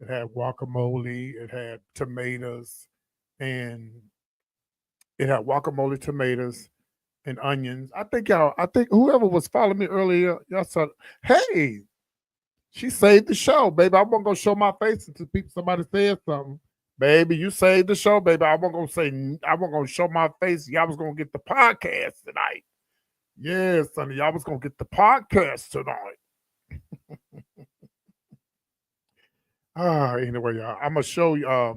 It had guacamole. It had tomatoes, and it had guacamole, tomatoes, and onions. I think whoever was following me earlier, y'all said, "Hey, she saved the show, baby. I wasn't gonna show my face until people somebody said something. Baby, you saved the show, baby. I wasn't gonna show my face. Y'all was gonna get the podcast tonight. Yes, honey, y'all was gonna get the podcast tonight. Anyway, y'all, I'm gonna show you. Let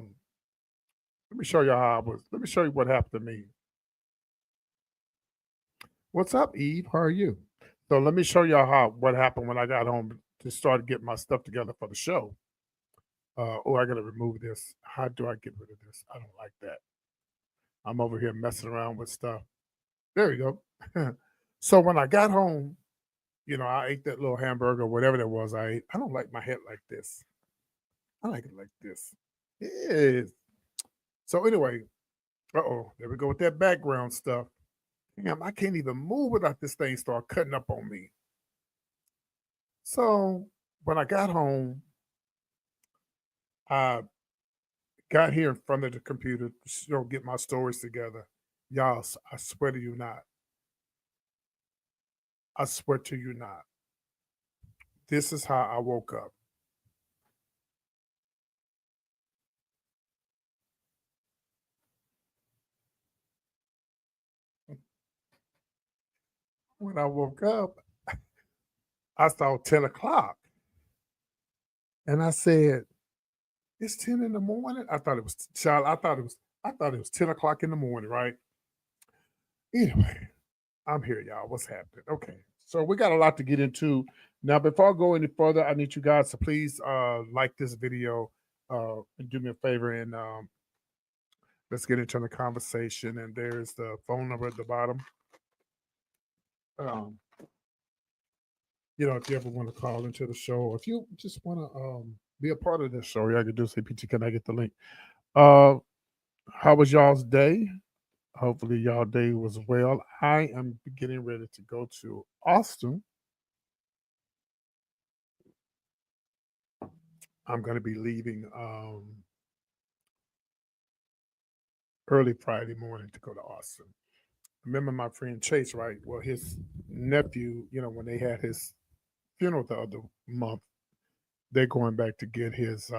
me show you how I was. Let me show you what happened to me. What's up, Eve? How are you? So let me show y'all how what happened when I got home to start getting my stuff together for the show. I gotta remove this. How do I get rid of this? I don't like that. I'm over here messing around with stuff. There we go. So when I got home, I ate that little hamburger, whatever that was I ate. I don't like my head like this. I like it like this. Yes. So anyway, there we go with that background stuff. Damn, I can't even move without this thing start cutting up on me. So when I got home, I got here in front of the computer to get my stories together. Y'all, I swear to you not. I swear to you not. This is how I woke up. When I woke up, I saw 10 o'clock. And I said, it's 10 in the morning. I thought it was child. I thought it was 10 o'clock in the morning, right? Anyway, I'm here, y'all. What's happening? Okay. So we got a lot to get into. Now, before I go any further, I need you guys to please like this video and do me a favor and let's get into the conversation. And there's the phone number at the bottom. Um, if you ever want to call into the show, or if you just want to be a part of this show, yeah, I can do say, PT, can I get the link? How was y'all's day? Hopefully, y'all day was well. I am getting ready to go to Austin. I'm going to be leaving early Friday morning to go to Austin. Remember my friend Chase, right? Well, his nephew, when they had his funeral the other month, they're going back to get his,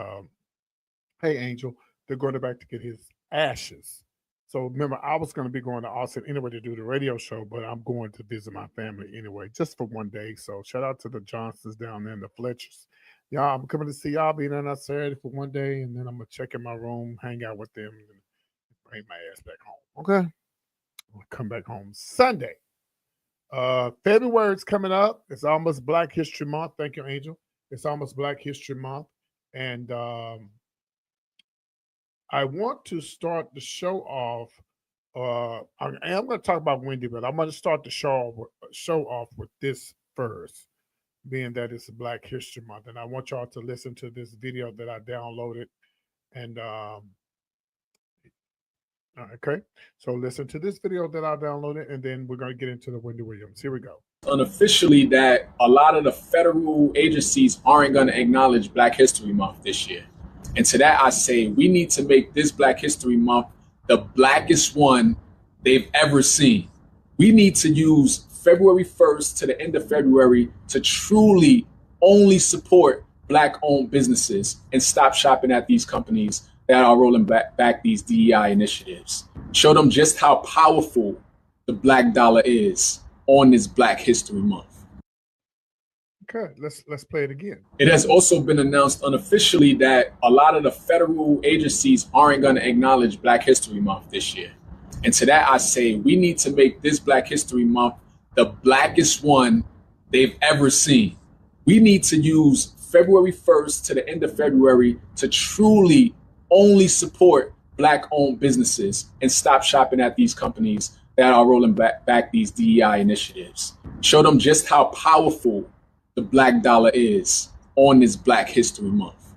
hey, Angel, they're going back to get his ashes. So remember, I was going to be going to Austin anyway to do the radio show, but I'm going to visit my family anyway, just for one day. So shout out to the Johnsons down there and the Fletchers. Y'all, I'm coming to see y'all being on that Saturday for one day, and then I'm going to check in my room, hang out with them, and bring my ass back home. Okay? I'll come back home Sunday. February's coming up. It's almost Black History Month. Thank you, Angel. It's almost Black History Month. And I want to start the show off. I am going to talk about Wendy, but I'm going to start the show off with this first, being that it's Black History Month. And I want y'all to listen to this video that I downloaded. And okay, so listen to this video that I downloaded, and then we're going to get into the Wendy Williams. Here we go. Unofficially, that a lot of the federal agencies aren't going to acknowledge Black History Month this year. And to that, I say we need to make this Black History Month the blackest one they've ever seen. We need to use February 1st to the end of February to truly only support Black-owned businesses and stop shopping at these companies that are rolling back these DEI initiatives. Show them just how powerful the Black dollar is on this Black History Month. Okay, let's play it again. It has also been announced unofficially that a lot of the federal agencies aren't going to acknowledge Black History Month this year. And to that, I say we need to make this Black History Month the blackest one they've ever seen. We need to use February 1st to the end of February to truly only support Black-owned businesses and stop shopping at these companies that are rolling back these DEI initiatives. Show them just how powerful the Black dollar is on this Black History Month.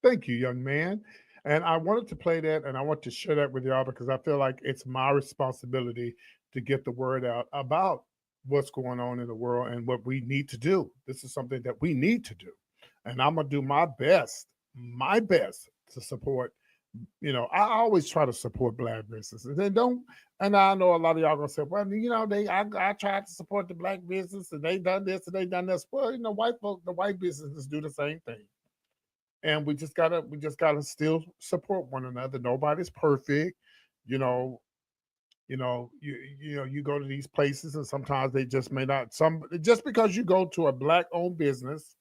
Thank you, young man. And I wanted to play that, and I want to share that with y'all because I feel like it's my responsibility to get the word out about what's going on in the world and what we need to do. This is something that we need to do. And I'm going to do my best my best to support. I always try to support black businesses. And don't, and I know a lot of y'all gonna say, well, I tried to support the black business and they done this and they done this. Well, the white businesses do the same thing. And we just gotta still support one another. Nobody's perfect. You know, you go to these places and sometimes they just may not just because you go to a black owned business,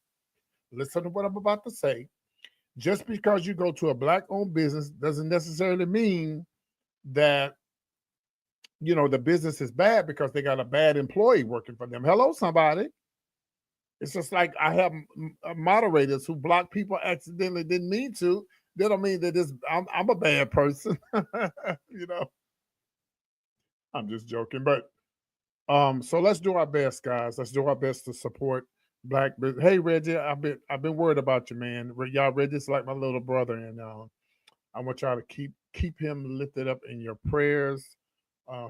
listen to what I'm about to say. Just because you go to a black owned business doesn't necessarily mean that the business is bad because they got a bad employee working for them. Hello, somebody. It's just like I have moderators who block people accidentally didn't mean to. That don't mean that I'm a bad person. you know, I'm just joking. But so let's do our best, guys. Let's do our best to support black business. Hey, Reggie, I've been worried about you, man. Y'all, Reggie's like my little brother, and I want y'all to keep him lifted up in your prayers.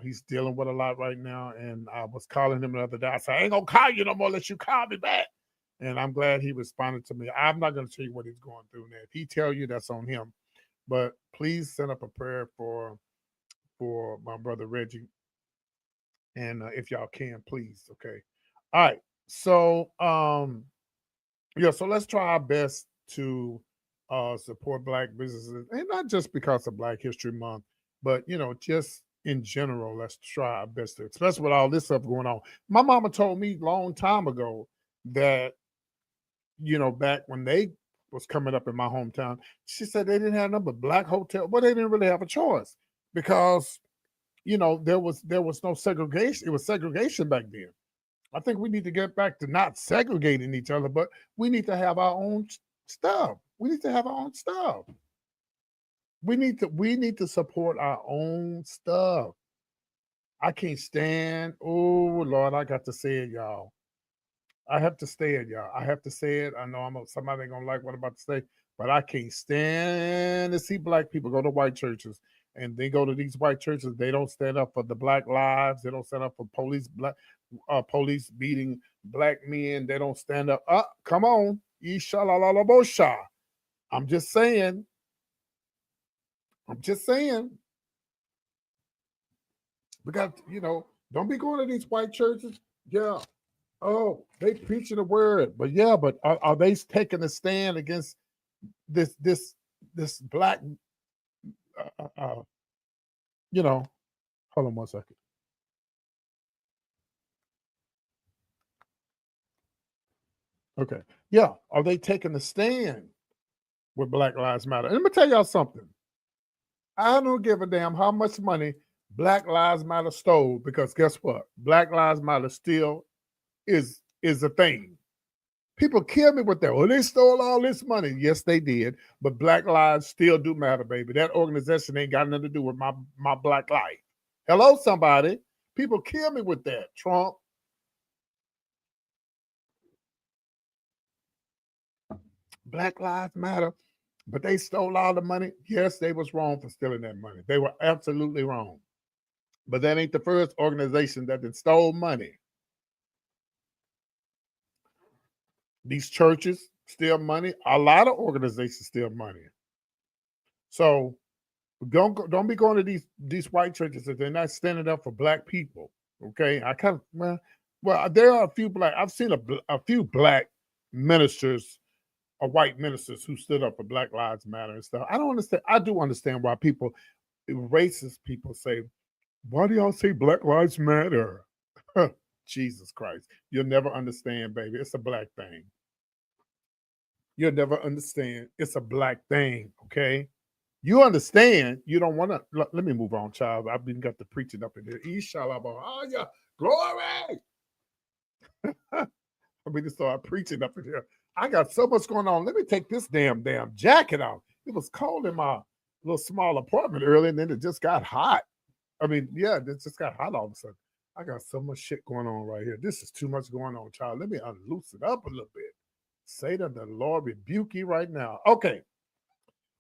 He's dealing with a lot right now, and I was calling him the other day. I said, I ain't gonna call you no more unless you call me back. And I'm glad he responded to me. I'm not gonna tell you what he's going through now. If he tell you, that's on him. But please send up a prayer for my brother Reggie, and if y'all can, please, okay. All right. So yeah, so let's try our best to support black businesses, and not just because of Black History Month, but just in general. Let's try our best to, especially with all this stuff going on. My mama told me a long time ago that back when they was coming up in my hometown, she said they didn't have nothing but black hotel. Well, they didn't really have a choice because there was no segregation. It was segregation back then. I think we need to get back to not segregating each other, but we need to have our own stuff. We need to have our own stuff. We need to support our own stuff. I can't stand. Oh Lord, I got to say it, y'all. I have to say it, y'all. I have to say it. I know somebody ain't gonna like what I'm about to say, but I can't stand to see black people go to white churches and they go to these white churches. They don't stand up for the black lives. They don't stand up for police beating black men. They don't stand up. Come on. Ishalalabosha. I'm just saying. I'm just saying. We got, don't be going to these white churches. Yeah. Oh, they preaching the word. But yeah, but are they taking a stand against this black, uh, uh, uh, you know, hold on one second. Okay. Yeah. Are they taking a stand with Black Lives Matter? And let me tell y'all something. I don't give a damn how much money Black Lives Matter stole, because guess what? Black Lives Matter still is a thing. People kill me with that. Well, they stole all this money. Yes, they did. But black lives still do matter, baby. That organization ain't got nothing to do with my black life. Hello, somebody. People kill me with that. Trump. Black lives matter. But they stole all the money. Yes, they was wrong for stealing that money. They were absolutely wrong. But that ain't the first organization that stole money. These churches steal money. A lot of organizations steal money. So don't be going to these white churches if they're not standing up for black people. Okay, I kind of well, there are a few black. I've seen a few black ministers or white ministers who stood up for Black Lives Matter and stuff. I don't understand. I do understand why racist people say, "Why do y'all say Black Lives Matter?" Jesus Christ, you'll never understand, baby. It's a black thing. You'll never understand. It's a black thing. Okay. You understand. You don't want to. Let me move on, child. I've been got the preaching up in here. Inshallah. Oh, yeah. Glory. I mean, to start preaching up in here. I got so much going on. Let me take this damn jacket off. It was cold in my little small apartment earlier, and then it just got hot. I mean, yeah, it just got hot all of a sudden. I got so much shit going on right here. This is too much going on, child. Let me unloose it up a little bit. Satan, the Lord rebuke you right now. Okay.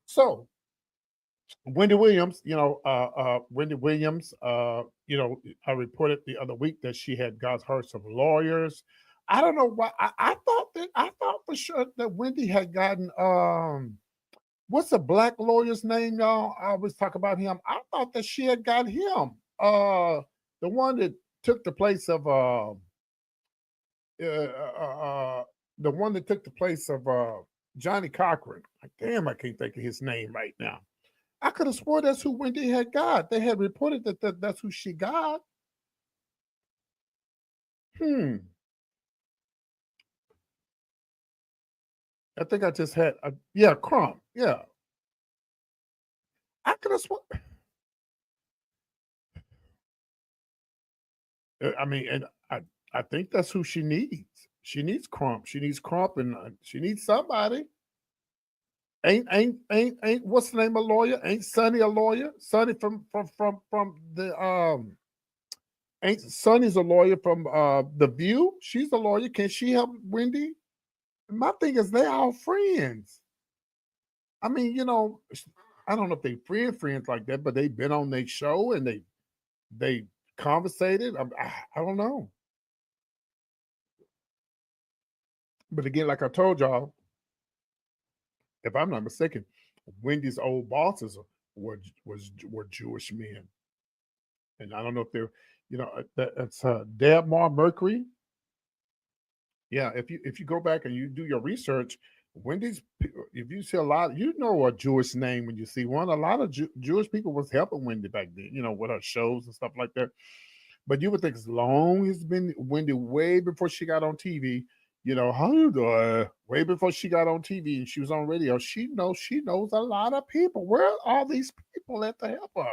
So Wendy Williams, Wendy Williams, I reported the other week that she had got her some lawyers. I don't know why. I thought for sure that Wendy had gotten What's a black lawyer's name, y'all? I always talk about him. I thought that she had got him. The one that took the place of uh, uh, uh the one that took the place of Johnny Cochran. Like, damn, I can't think of his name right now. I could have swore that's who Wendy had got. They had reported that's who she got. Hmm. I think I just had yeah, Crump. Yeah. I could have sworn. I mean, and I think that's who she needs. She needs Crump. She needs Crump, and she needs somebody. Ain't what's the name of lawyer? Ain't Sonny a lawyer? Sonny from the ain't Sonny's a lawyer from the View? She's a lawyer. Can she help Wendy? My thing is they all friends. I mean, I don't know if they friends like that, but they've been on their show and they conversated. I don't know. But again, like I told y'all, if I'm not mistaken, Wendy's old bosses were Jewish men, and I don't know if they're, that's Debmar Mercury. Yeah, if you go back and you do your research, if you see a lot, a Jewish name when you see one. A lot of Jewish people was helping Wendy back then, with her shows and stuff like that. But you would think as long as been Wendy way before she got on TV, how you doing? Way before she got on TV and she was on radio, she knows a lot of people. Where are all these people at to help her?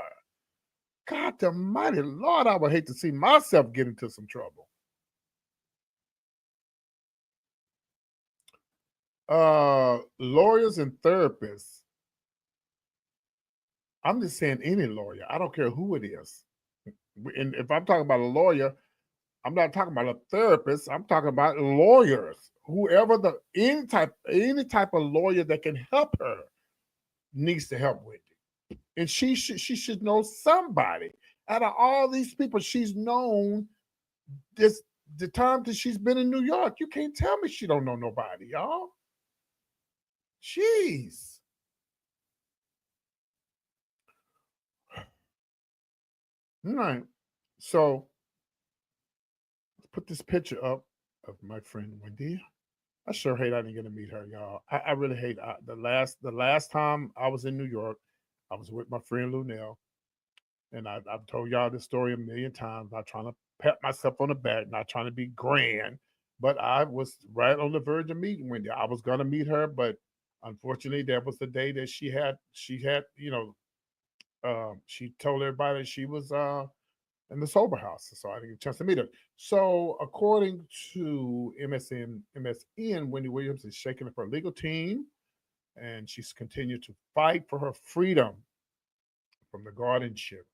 God almighty Lord, I would hate to see myself get into some trouble. Lawyers and therapists. I'm just saying any lawyer. I don't care who it is. And if I'm talking about a lawyer, I'm not talking about a therapist. I'm talking about lawyers. Whoever any type of lawyer that can help her needs to help Wendy. And she should know somebody. Out of all these people she's known the time that she's been in New York, you can't tell me she don't know nobody, y'all. Jeez. All right. So let's put this picture up of my friend Wendy. I sure hate I didn't get to meet her, y'all. I really hate the last time I was in New York, I was with my friend Lunell, and I've told y'all this story a million times. Not trying to pat myself on the back, not trying to be grand, but I was right on the verge of meeting Wendy. I was gonna meet her, but unfortunately, that was the day that she had she told everybody that she was in the sober house, so I didn't get a chance to meet her. So, according to MSN, Wendy Williams is shaking up her legal team, and she's continued to fight for her freedom from the guardianship.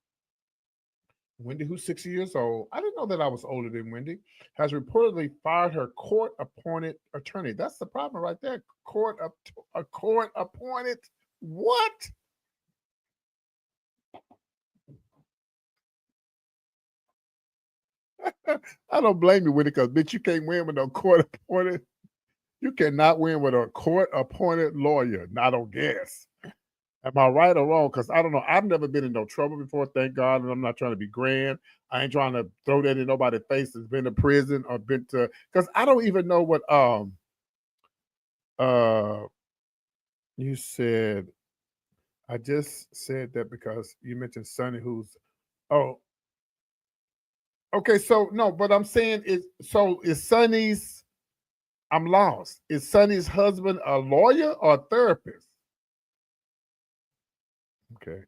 Wendy, who's 60 years old, I didn't know that I was older than Wendy, has reportedly fired her court-appointed attorney. That's the problem right there. A court-appointed what? I don't blame you with it because bitch, you can't win with no court-appointed. You cannot win with a court-appointed lawyer. Not on gas. Am I right or wrong? Because I don't know. I've never been in no trouble before, thank God, and I'm not trying to be grand. I ain't trying to throw that in nobody's face that's been to prison or been to. Because I don't even know what uh you said. I just said that because you mentioned Sonny, who's oh okay. So no, but I'm saying is Sonny's. I'm lost. Is Sonny's husband a lawyer or a therapist? Okay.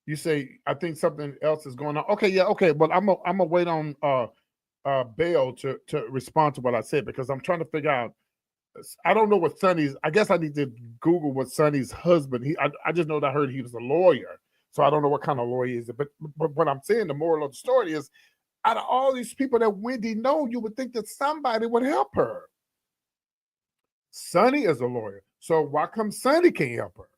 You say I think something else is going on. Okay, yeah, okay. But I'm gonna wait on Bell to respond to what I said because I'm trying to figure out. I don't know what Sonny's. I guess I need to Google what Sonny's husband. I just know that I heard he was a lawyer, so I don't know what kind of lawyer he is. But what I'm saying, the moral of the story is, out of all these people that Wendy know, you would think that somebody would help her. Sonny is a lawyer, so why come Sonny can't help her?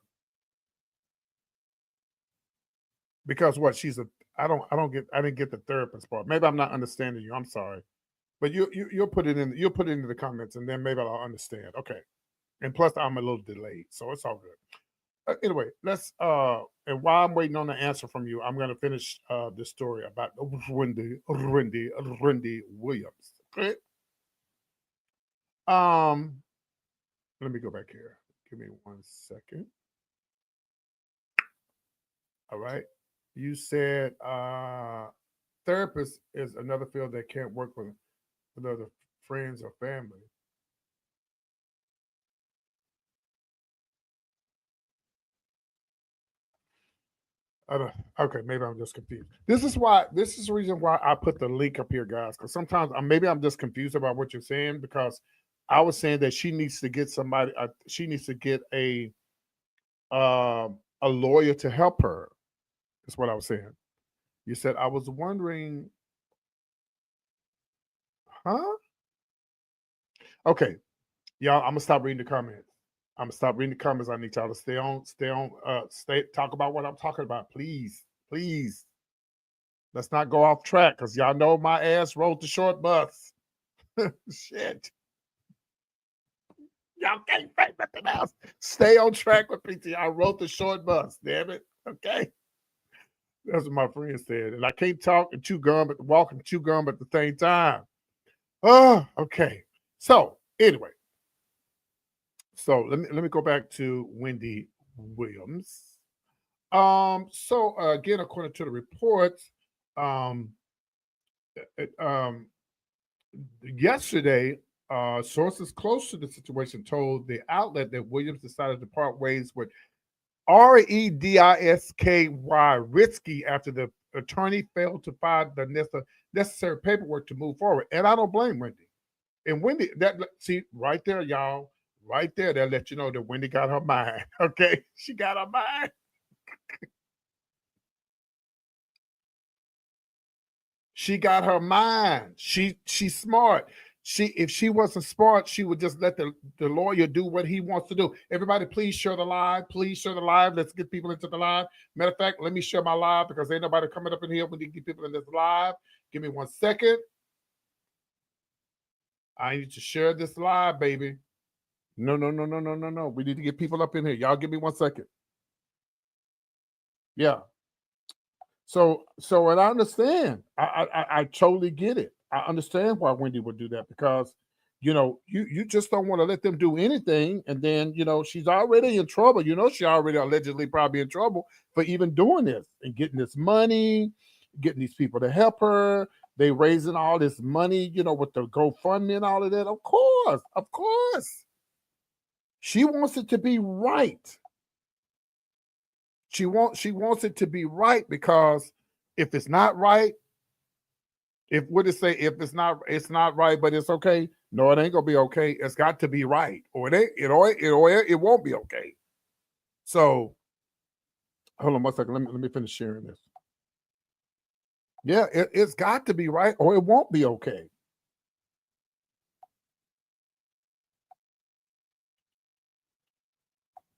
Because what she's a I didn't get the therapist part. Maybe I'm not understanding you. I'm sorry. But you'll put it in you'll put it into the comments and then maybe I'll understand. Okay. And plus, I'm a little delayed, so it's all good. Anyway, let's and while I'm waiting on the answer from you, I'm gonna finish the story about Wendy Williams. Okay. Um, let me go back here. Give me 1 second. All right. You said therapist is another field that can't work with other friends or family. I don't, okay, maybe I'm just confused. This is why. This is the reason why I put the link up here, guys. Because sometimes maybe I'm just confused about what you're saying. Because I was saying that she needs to get somebody. She needs to get a lawyer to help her. That's what I was saying. You said I was wondering, huh? Okay, y'all. I'm gonna stop reading the comments. I'm gonna stop reading the comments. I need y'all to stay. Talk about what I'm talking about, please, please. Let's not go off track because y'all know my ass rode the short bus. Shit. Y'all can't say nothing else. Stay on track with PT. I rode the short bus, damn it. Okay. That's what my friend said. And I can't talk and chew gum, but walk and chew gum at the same time. Oh, okay. So anyway, so let me go back to Wendy Williams. So again, according to the reports, um, um, yesterday, sources close to the situation told the outlet that Williams decided to part ways with Redisky after the attorney failed to find the necessary paperwork to move forward. And I don't blame Wendy. And Wendy, that see right there, y'all, right there, that let you know that Wendy got her mind. Okay, she got her mind. She got her mind. She's smart. If she wasn't smart, she would just let the lawyer do what he wants to do. Everybody, please share the live. Please share the live. Let's get people into the live. Matter of fact, let me share my live because ain't nobody coming up in here. We need to get people in this live. Give me 1 second. I need to share this live, baby. No, no, no, no, no, no, no. We need to get people up in here. Y'all give me 1 second. Yeah. So, and I understand. I totally get it. I understand why Wendy would do that because, you just don't want to let them do anything, and then she's already in trouble. She already allegedly probably in trouble for even doing this and getting this money, getting these people to help her. They raising all this money, with the GoFundMe and all of that. Of course, she wants it to be right. She wants it to be right because if it's not right, if what it say, if it's not right, but it's okay. No, it ain't gonna be okay. It's got to be right, or it ain't, it won't be okay. So hold on 1 second. Let me finish sharing this. Yeah, it's got to be right, or it won't be okay.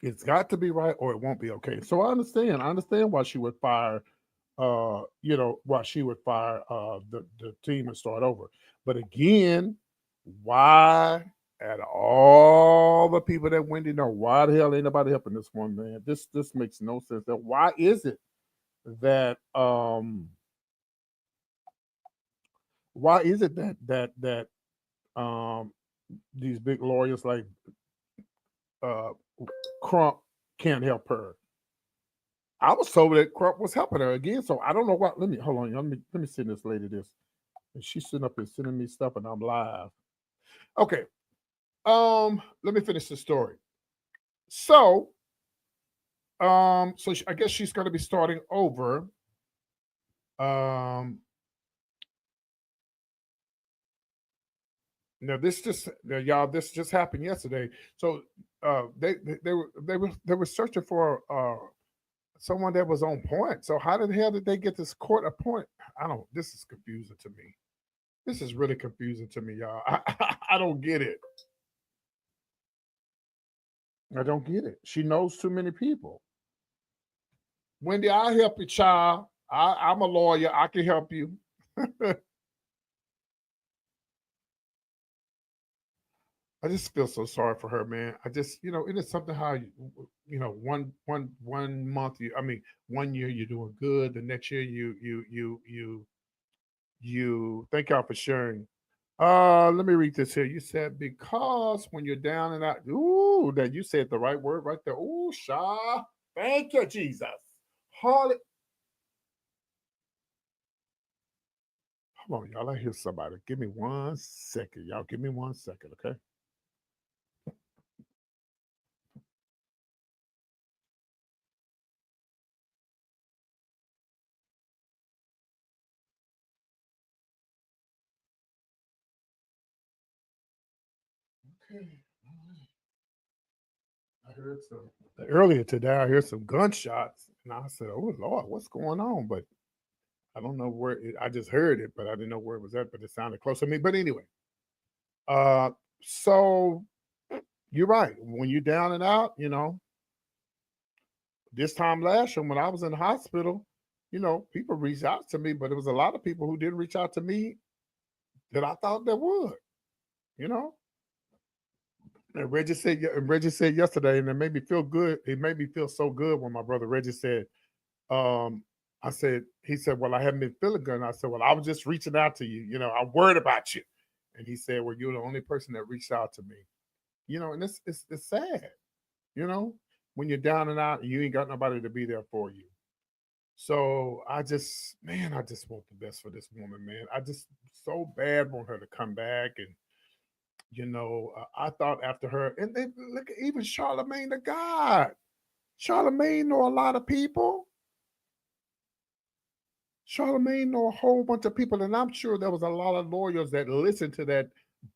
It's got to be right, or it won't be okay. So I understand. I understand why she would fire why she would fire the team and start over. But again, why at all the people that Wendy know, why the hell ain't nobody helping this one, man? This makes no sense. That why is it that um these big lawyers like uh Crump can't help her? I was told that Crump was helping her again, so I don't know what. Let me hold on. Let me send this lady this. And she's sitting up here sending me stuff, and I'm live. Okay. Let me finish the story. So, I guess she's going to be starting over. Now y'all, this just happened yesterday. So, they were searching for someone that was on point. So how the hell did they get this court appoint? I don't. This is confusing to me. This is really confusing to me, y'all. I don't get it. I don't get it. She knows too many people. Wendy, I'll help you, child. I'm a lawyer. I can help you. I just feel so sorry for her, man. I just, it is something how one month I mean, one year you're doing good, the next year you thank y'all for sharing. Let me read this here. You said because when you're down and out, ooh, that you said the right word right there. Ooh, Shaw. Thank you, Jesus. Holy. Hold on, y'all. I hear somebody. Give me 1 second. Y'all give me 1 second, okay? Okay. I heard some earlier today. I heard some gunshots, and I said, "Oh Lord, what's going on?" But I don't know where. I just heard it, but I didn't know where it was at. But it sounded close to me. But anyway, uh, so you're right. When you're down and out, this time last year when I was in the hospital, people reached out to me, but there was a lot of people who didn't reach out to me that I thought they would. You know, and Reggie said yesterday, and it made me feel good. It made me feel so good when my brother Reggie said, um, I said, he said, well, I haven't been feeling good. And I said, well, I was just reaching out to you. I'm worried about you. And he said, well, you're the only person that reached out to me. And it's sad, you know, when you're down and out and you ain't got nobody to be there for you. So I just want the best for this woman, man. I just so bad want her to come back. And, I thought after her, and then look, even Charlemagne the God. Charlemagne know a lot of people. Charlemagne know a whole bunch of people, and I'm sure there was a lot of lawyers that listened to that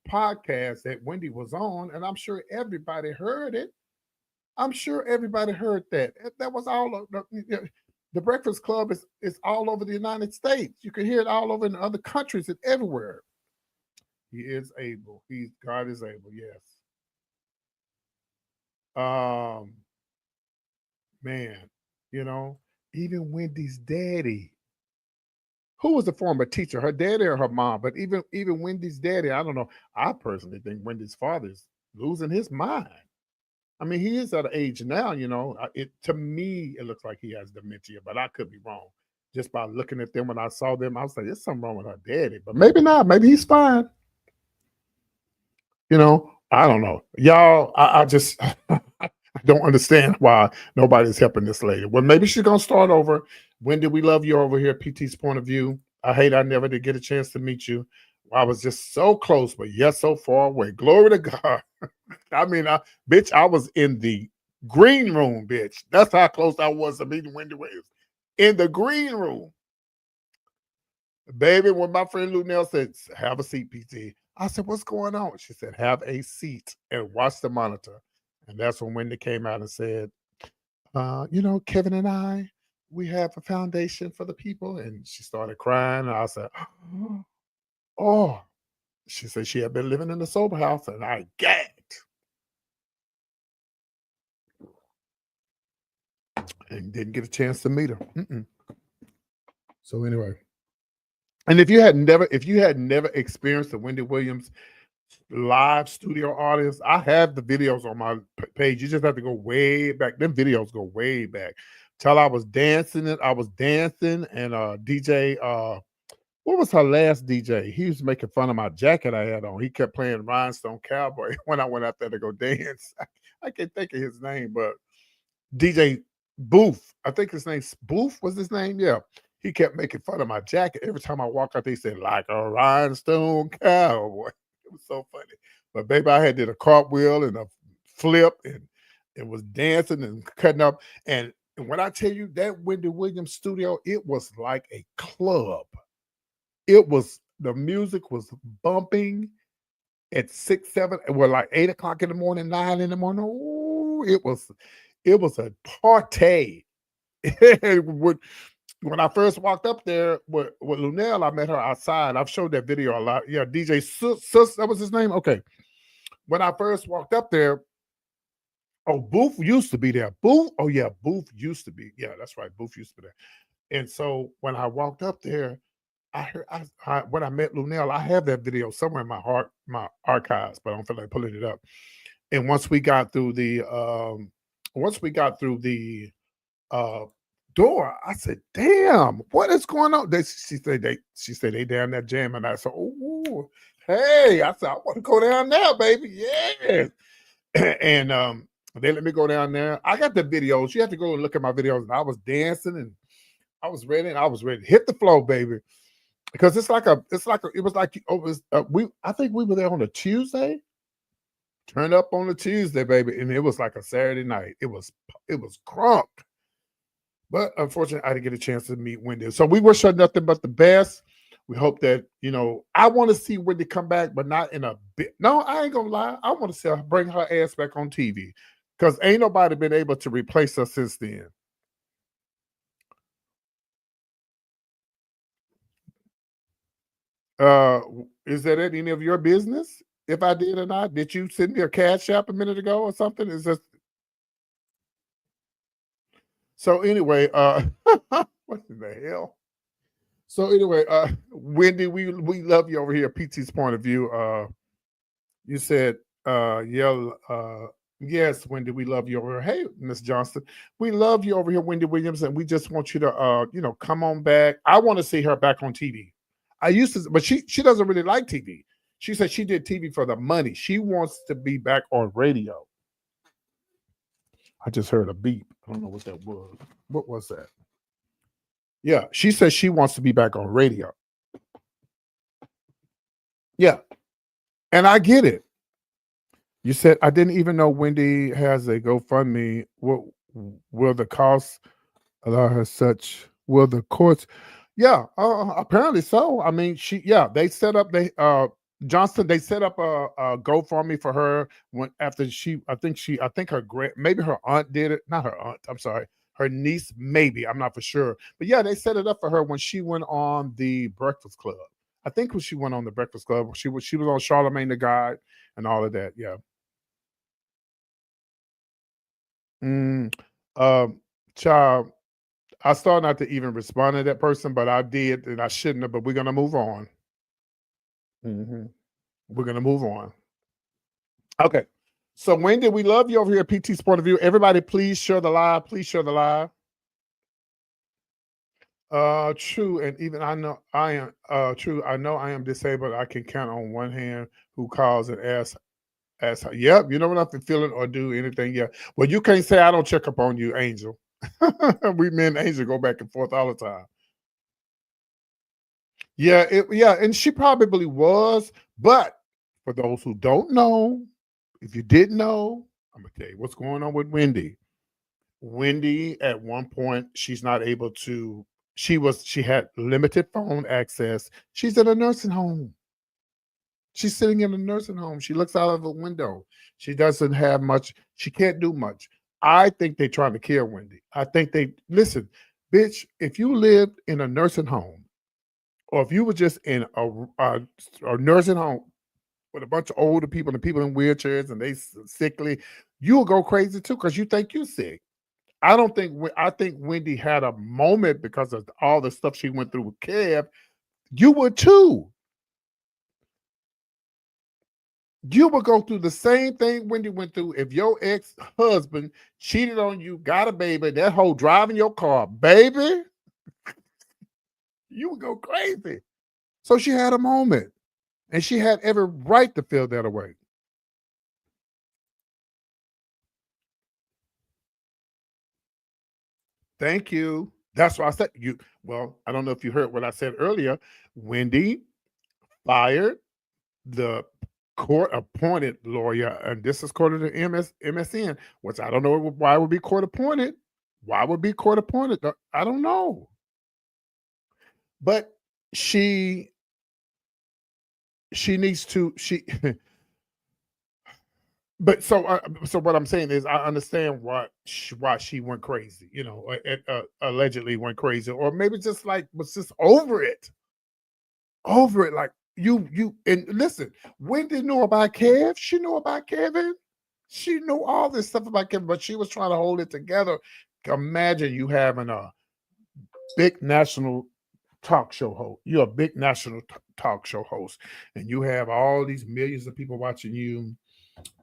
podcast that Wendy was on, and I'm sure everybody heard it. I'm sure everybody heard that. That was all of the Breakfast Club is all over the United States. You can hear it all over in other countries and everywhere. He is able. God is able. Yes. Um, man, you know, even Wendy's daddy, who was the former teacher, her daddy or her mom, but even Wendy's daddy, I don't know. I personally think Wendy's father's losing his mind. I mean, he is at an age now, It to me, it looks like he has dementia, but I could be wrong. Just by looking at them when I saw them, I was like, "There's something wrong with her daddy," but maybe not. Maybe he's fine. I don't know, y'all. I just I don't understand why nobody's helping this lady. Well, maybe she's gonna start over. When did we love you over here? PT's point of view. I hate I never did get a chance to meet you. I was just so close, but yet so far away. Glory to God. I mean, bitch, I was in the green room, bitch. That's how close I was to meeting Wendy Williams. In the green room. Baby, when my friend Lunell said, have a seat, PT, I said, what's going on? She said, have a seat and watch the monitor. And that's when Wendy came out and said, Kevin and I, we have a foundation for the people. And she started crying. And I said, oh, she said she had been living in the sober house. And I gagged. And didn't get a chance to meet her. So anyway, and if you had never experienced the Wendy Williams live studio audience, I have the videos on my page. You just have to go way back. Them videos go way back. Till I was dancing it. I was dancing and DJ. What was her last DJ? He was making fun of my jacket I had on. He kept playing Rhinestone Cowboy when I went out there to go dance. I can't think of his name, but DJ Booth. I think his name's Booth was his name. Yeah. He kept making fun of my jacket. Every time I walked out, they said, like a rhinestone cowboy. It was so funny. But baby, I had did a cartwheel and a flip and was dancing and cutting up. And when I tell you that Wendy Williams studio, it was like a club. The music was bumping at 6, 7, well, like 8 o'clock in the morning, 9 in the morning. Ooh, it was a party. When I first walked up there with Lunell, I met her outside. I've showed that video a lot. Yeah, DJ Sus, that was his name. Okay. When I first walked up there, Booth used to be there. Booth used to be. Yeah, that's right. Booth used to be there. And so when I walked up there, I heard when I met Lunel, I have that video somewhere in my archives, but I don't feel like pulling it up. And once we got through the uh door, I said, "Damn, what is going on?" She said they down there jamming. I said, "Oh, hey!" I said, "I want to go down there, baby." Yes, and they let me go down there. I got the videos. You have to go and look at my videos. And I was dancing and I was ready. And I was ready to hit the floor, baby. Because it was like I think we were there on a Tuesday. Turned up on a Tuesday, baby, and it was like a Saturday night. It was crunk. But unfortunately, I didn't get a chance to meet Wendy. So we wish her nothing but the best. We hope that, I want to see Wendy come back, but not in a bit. No, I ain't gonna lie. I want to see her bring her ass back on TV. Because ain't nobody been able to replace her since then. Is that any of your business? If I did or not? Did you send me a cash app a minute ago or something? Is this so anyway, what in the hell? So anyway, Wendy, we love you over here, PT's point of view. You said, yes, Wendy, we love you over here. Hey, Miss Johnston, we love you over here, Wendy Williams, and we just want you to, come on back. I want to see her back on TV. I used to, but she doesn't really like TV. She said she did TV for the money. She wants to be back on radio. I just heard a beep. I don't know what that was. What was that? Yeah, she says she wants to be back on radio. Yeah, and I get it. You said I didn't even know Wendy has a GoFundMe. What will the costs allow her such? Will the courts? Yeah, apparently so. I mean, they set up Johnston. They set up a GoFundMe for her when after I think her maybe her aunt did it. Not her aunt. I'm sorry, her niece. Maybe I'm not for sure. But yeah, they set it up for her when she went on the Breakfast Club. I think when she went on the Breakfast Club, she was on Charlemagne the God and all of that. Yeah. Mm, um, child, I started not to even respond to that person, but I did, and I shouldn't have. But we're gonna move on. Mhm. We're gonna move on. Okay. So Wendy, we love you over here at PT's point of view. Everybody, please share the live. Please share the live. True, and even I know I am true. I know I am disabled. I can count on one hand who calls and asks. Yep, you know what I'm feeling or do anything. Yeah. Well, you can't say I don't check up on you, Angel. We men and Angel go back and forth all the time. Yeah, and she probably was, but for those who don't know, if you didn't know, I'm gonna tell you what's going on with Wendy. Wendy, at one point, she's not able to. She had limited phone access. She's in a nursing home. She's sitting in a nursing home. She looks out of a window. She doesn't have much. She can't do much. I think they're trying to kill Wendy. I think they listen, bitch. If you lived in a nursing home, or if you were just in a nursing home with a bunch of older people and people in wheelchairs and they sickly, you'll go crazy too because you think you're sick. I think Wendy had a moment because of all the stuff she went through with Kev. You would too. You would go through the same thing Wendy went through if your ex-husband cheated on you, got a baby, that whole driving your car, baby, you would go crazy. So she had a moment, and she had every right to feel that way. Thank you. That's why I said you. Well, I don't know if you heard what I said earlier. Wendy fired the court-appointed lawyer, and this is according to MSN, which I don't know why it would be court-appointed. Why would be court-appointed? I don't know. But she needs to but so what I'm saying is I understand why she went crazy, allegedly went crazy, or maybe just like was just over it. Like you and listen, Wendy knew about Kev. She knew about Kevin. She knew all this stuff about Kevin, but she was trying to hold it together. Imagine you having a big national talk show host. You're a big national talk show host, and you have all these millions of people watching you.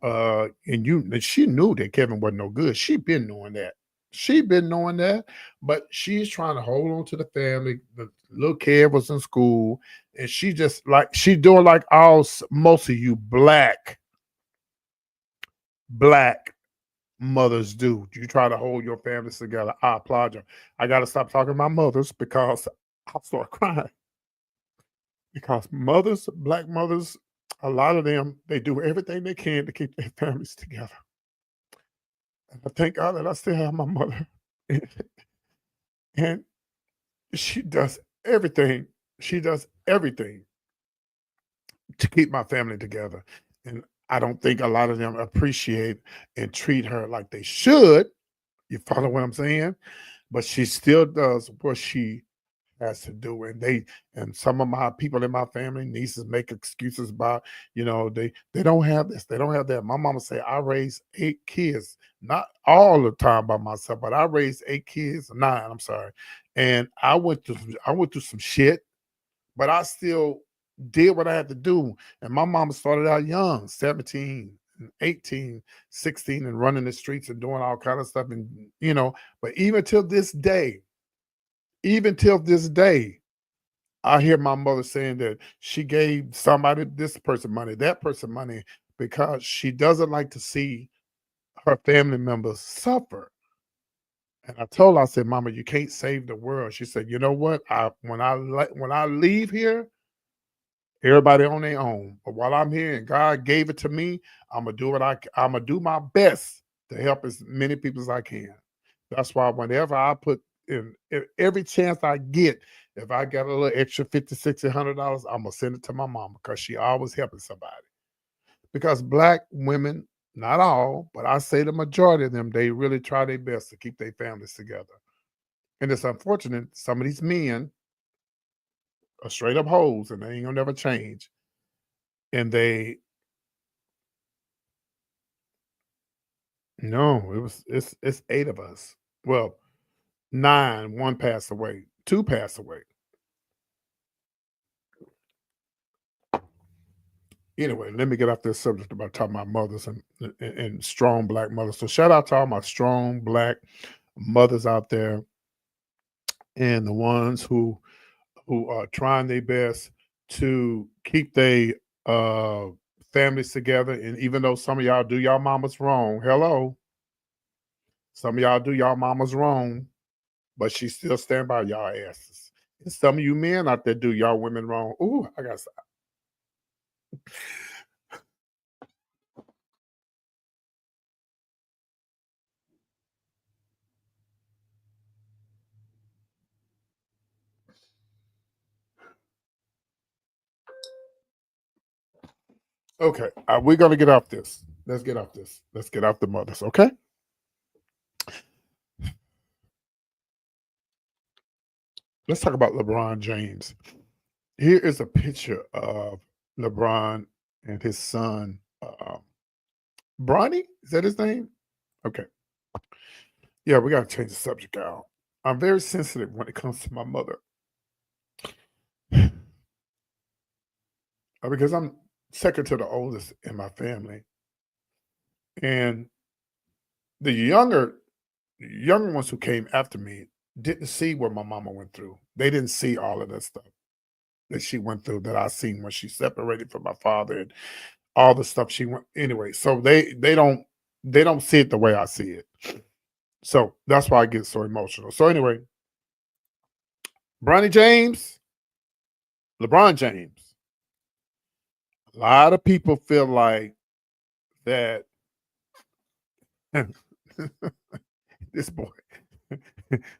And she knew that Kevin wasn't no good. She been knowing that. She been knowing that, but she's trying to hold on to the family. The little kid was in school, and she just like she doing like most of you black mothers do. You try to hold your families together. I applaud you. I got to stop talking about mothers because I'll start crying. Because mothers, black mothers, a lot of them, they do everything they can to keep their families together. And I thank God that I still have my mother. And she does everything. She does everything to keep my family together. And I don't think a lot of them appreciate and treat her like they should. You follow what I'm saying? But she still does what she has to do. And some of my people in my family, nieces, make excuses about, they don't have this, they don't have that. My mama say I raised 8 kids, not all the time by myself, but I raised 8 kids, 9, I'm sorry. And I went through some shit, but I still did what I had to do. And my mama started out young, 17 and 18, 16, and running the streets and doing all kind of stuff. And, but even till this day, I hear my mother saying that she gave somebody, this person money, that person money, because she doesn't like to see her family members suffer. And I told her, I said, Mama, you can't save the world. She said, you know what? When I leave here, everybody on their own. But while I'm here and God gave it to me, I'm gonna do my best to help as many people as I can. That's why whenever I put in every chance I get, if I got a little extra 50, 60, $100, I'm gonna send it to my mama because she always helping somebody. Because black women, not all, but I say the majority of them, they really try their best to keep their families together. And it's unfortunate some of these men are straight up hoes and they ain't gonna never change. And they no, it's 8 of us. Well, 9, 1 passed away, 2 passed away. Anyway, let me get off this subject about talking about mothers and strong black mothers. So shout out to all my strong black mothers out there and the ones who are trying their best to keep their families together. And even though some of y'all do y'all mamas wrong, hello, some of y'all do y'all mamas wrong, but she still stand by y'all asses. And some of you men out there do y'all women wrong. Ooh, I got. Okay, we're gonna get off this. Let's get off this. Let's get off the mothers. Okay. Let's talk about LeBron James. Here is a picture of LeBron and his son, Bronny. Is that his name? Okay. Yeah, we got to change the subject out. I'm very sensitive when it comes to my mother because I'm second to the oldest in my family, and the younger ones who came after me didn't see what my mama went through. They didn't see all of that stuff that she went through that I seen when she separated from my father and all the stuff she went anyway. So they don't see it the way I see it. So that's why I get so emotional. So anyway, Bronny James, LeBron James. A lot of people feel like that this boy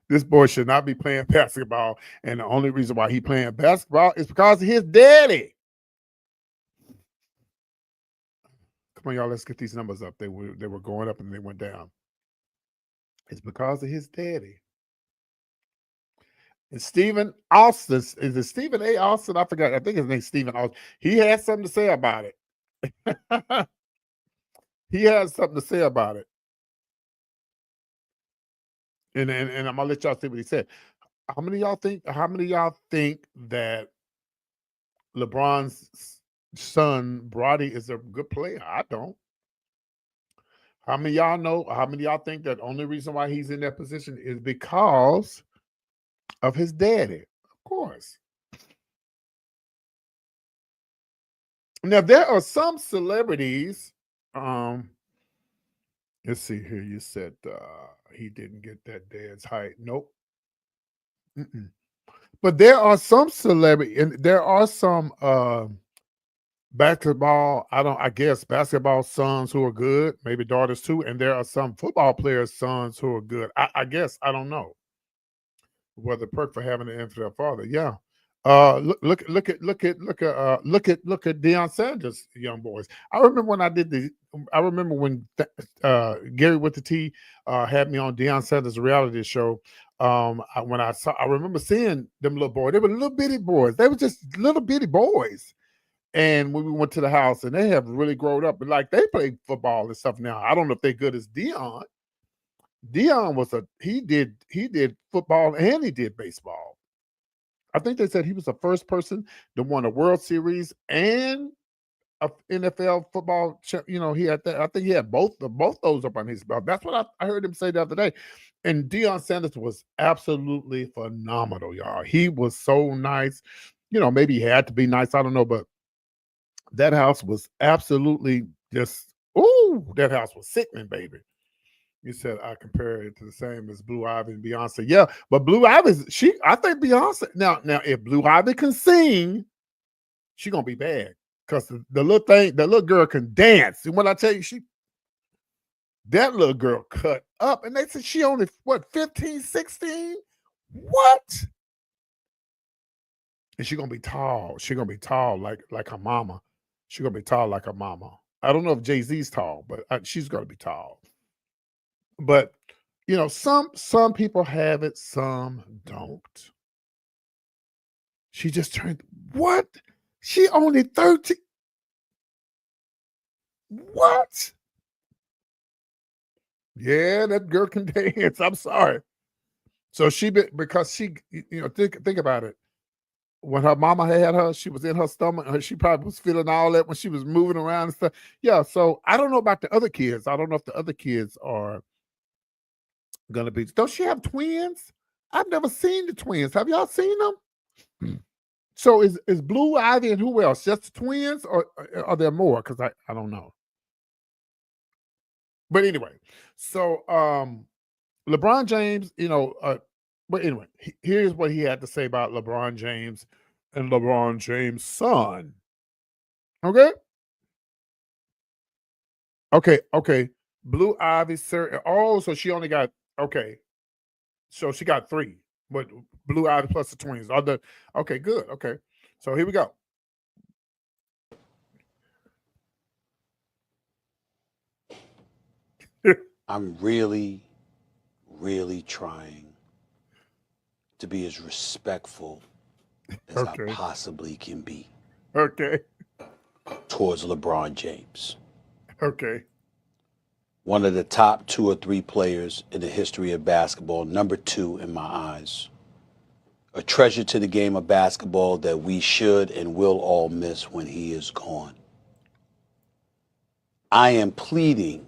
this boy should not be playing basketball, and the only reason why he playing basketball is because of his daddy. Come on, y'all, let's get these numbers up. They were going up and they went down. It's because of his daddy. And Stephen Austin, is it Stephen A. Austin? I forgot. I think his name's Stephen Austin. He has something to say about it. He has something to say about it. And I'm gonna let y'all see what he said. How many of y'all think? How many of y'all think that LeBron's son Brody is a good player? I don't. How many of y'all know? How many of y'all think that only reason why he's in that position is because of his daddy? Of course. Now there are some celebrities. Let's see here. You said he didn't get that dad's height. Nope. Mm-mm. But there are some celebrity, and there are some basketball. I guess basketball sons who are good, maybe daughters too, and there are some football players' sons who are good. I guess I don't know whether perk for having an infidel father. Yeah. Look at Deion Sanders' young boys. I remember when I did the. I remember when Gary with the T had me on Deion Sanders' reality show. I remember seeing them little boys. They were little bitty boys. They were just little bitty boys. And when we went to the house, and they have really grown up, but like they play football and stuff now. I don't know if they're good as Deion. Deion was he did football and he did baseball. I think they said he was the first person to win a World Series and a NFL football. He had that. I think he had both those up on his belt. That's what I heard him say the other day. And Deion Sanders was absolutely phenomenal, y'all. He was so nice. Maybe he had to be nice. I don't know, but that house was absolutely just. Ooh, that house was sickening, baby. You said I compare it to the same as Blue Ivy and Beyonce. Yeah, but Blue Ivy, I think Beyonce. Now, if Blue Ivy can sing, she gonna be bad because the little girl can dance. And when I tell you, that little girl cut up, and they said she only 15, 16? What? And she gonna be tall. She gonna be tall like her mama. She gonna be tall like her mama. I don't know if Jay-Z's tall, but she's gonna be tall. But some people have it, some don't. She just turned what? She only 13. What? Yeah, that girl can dance. I'm sorry. So because she, think about it. When her mama had her, she was in her stomach. She probably was feeling all that when she was moving around and stuff. Yeah. So I don't know about the other kids. I don't know if the other kids are gonna be. Don't she have twins? I've never seen the twins. Have y'all seen them? So is Blue Ivy and who else? Just the twins, or are there more? Because I don't know. But anyway, so LeBron James, but anyway, here's what he had to say about LeBron James and LeBron James' son. Okay. Okay. Blue Ivy, sir. Oh, so she only got okay. So she got 3, but Blue Ivy plus the twins. Okay, good. Okay. So here we go. I'm really, really trying to be as respectful as I possibly can be. Okay. Towards LeBron James. Okay. One of the top 2 or 3 players in the history of basketball, number 2 in my eyes. A treasure to the game of basketball that we should and will all miss when he is gone. I am pleading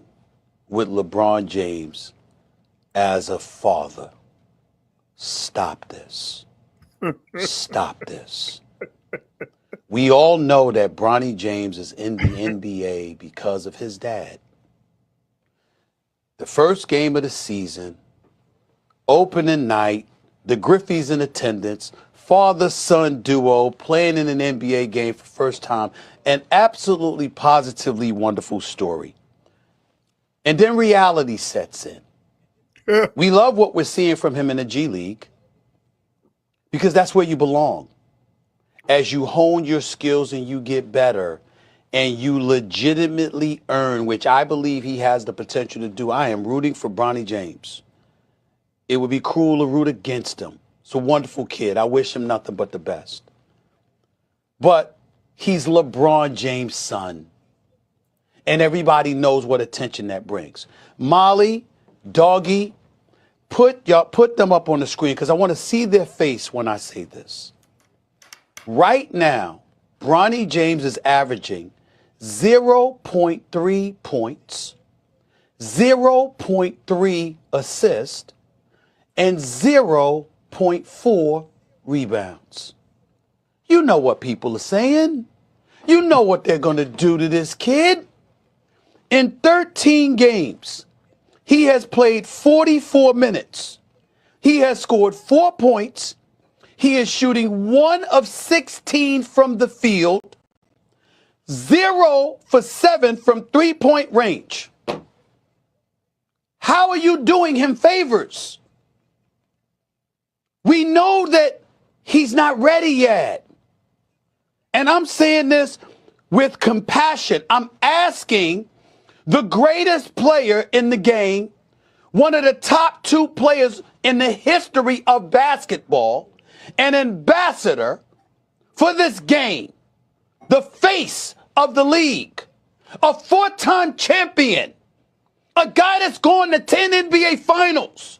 with LeBron James as a father. Stop this. Stop this. We all know that Bronny James is in the NBA because of his dad. The first game of the season, opening night, the Griffies in attendance, father-son duo playing in an NBA game for the first time, an absolutely positively wonderful story. And then reality sets in. We love what we're seeing from him in the G League because that's where you belong. As you hone your skills and you get better and you legitimately earn, which I believe he has the potential to do. I am rooting for Bronny James. It would be cruel to root against him. It's a wonderful kid. I wish him nothing but the best. But he's LeBron James' son. And everybody knows what attention that brings. Molly, Doggy, put them up on the screen because I want to see their face when I say this. Right now, Bronny James is averaging 0.3 points, 0.3 assists, and 0.4 rebounds. You know what people are saying. You know what they're going to do to this kid. In 13 games, he has played 44 minutes. He has scored 4 points. He is shooting 1 of 16 from the field, 0 for 7 from three-point range. How are you doing him favors? We know that he's not ready yet. And I'm saying this with compassion. I'm asking the greatest player in the game, one of the top 2 players in the history of basketball, an ambassador for this game, the face of the league, a 4-time champion, a guy that's gone to 10 NBA finals,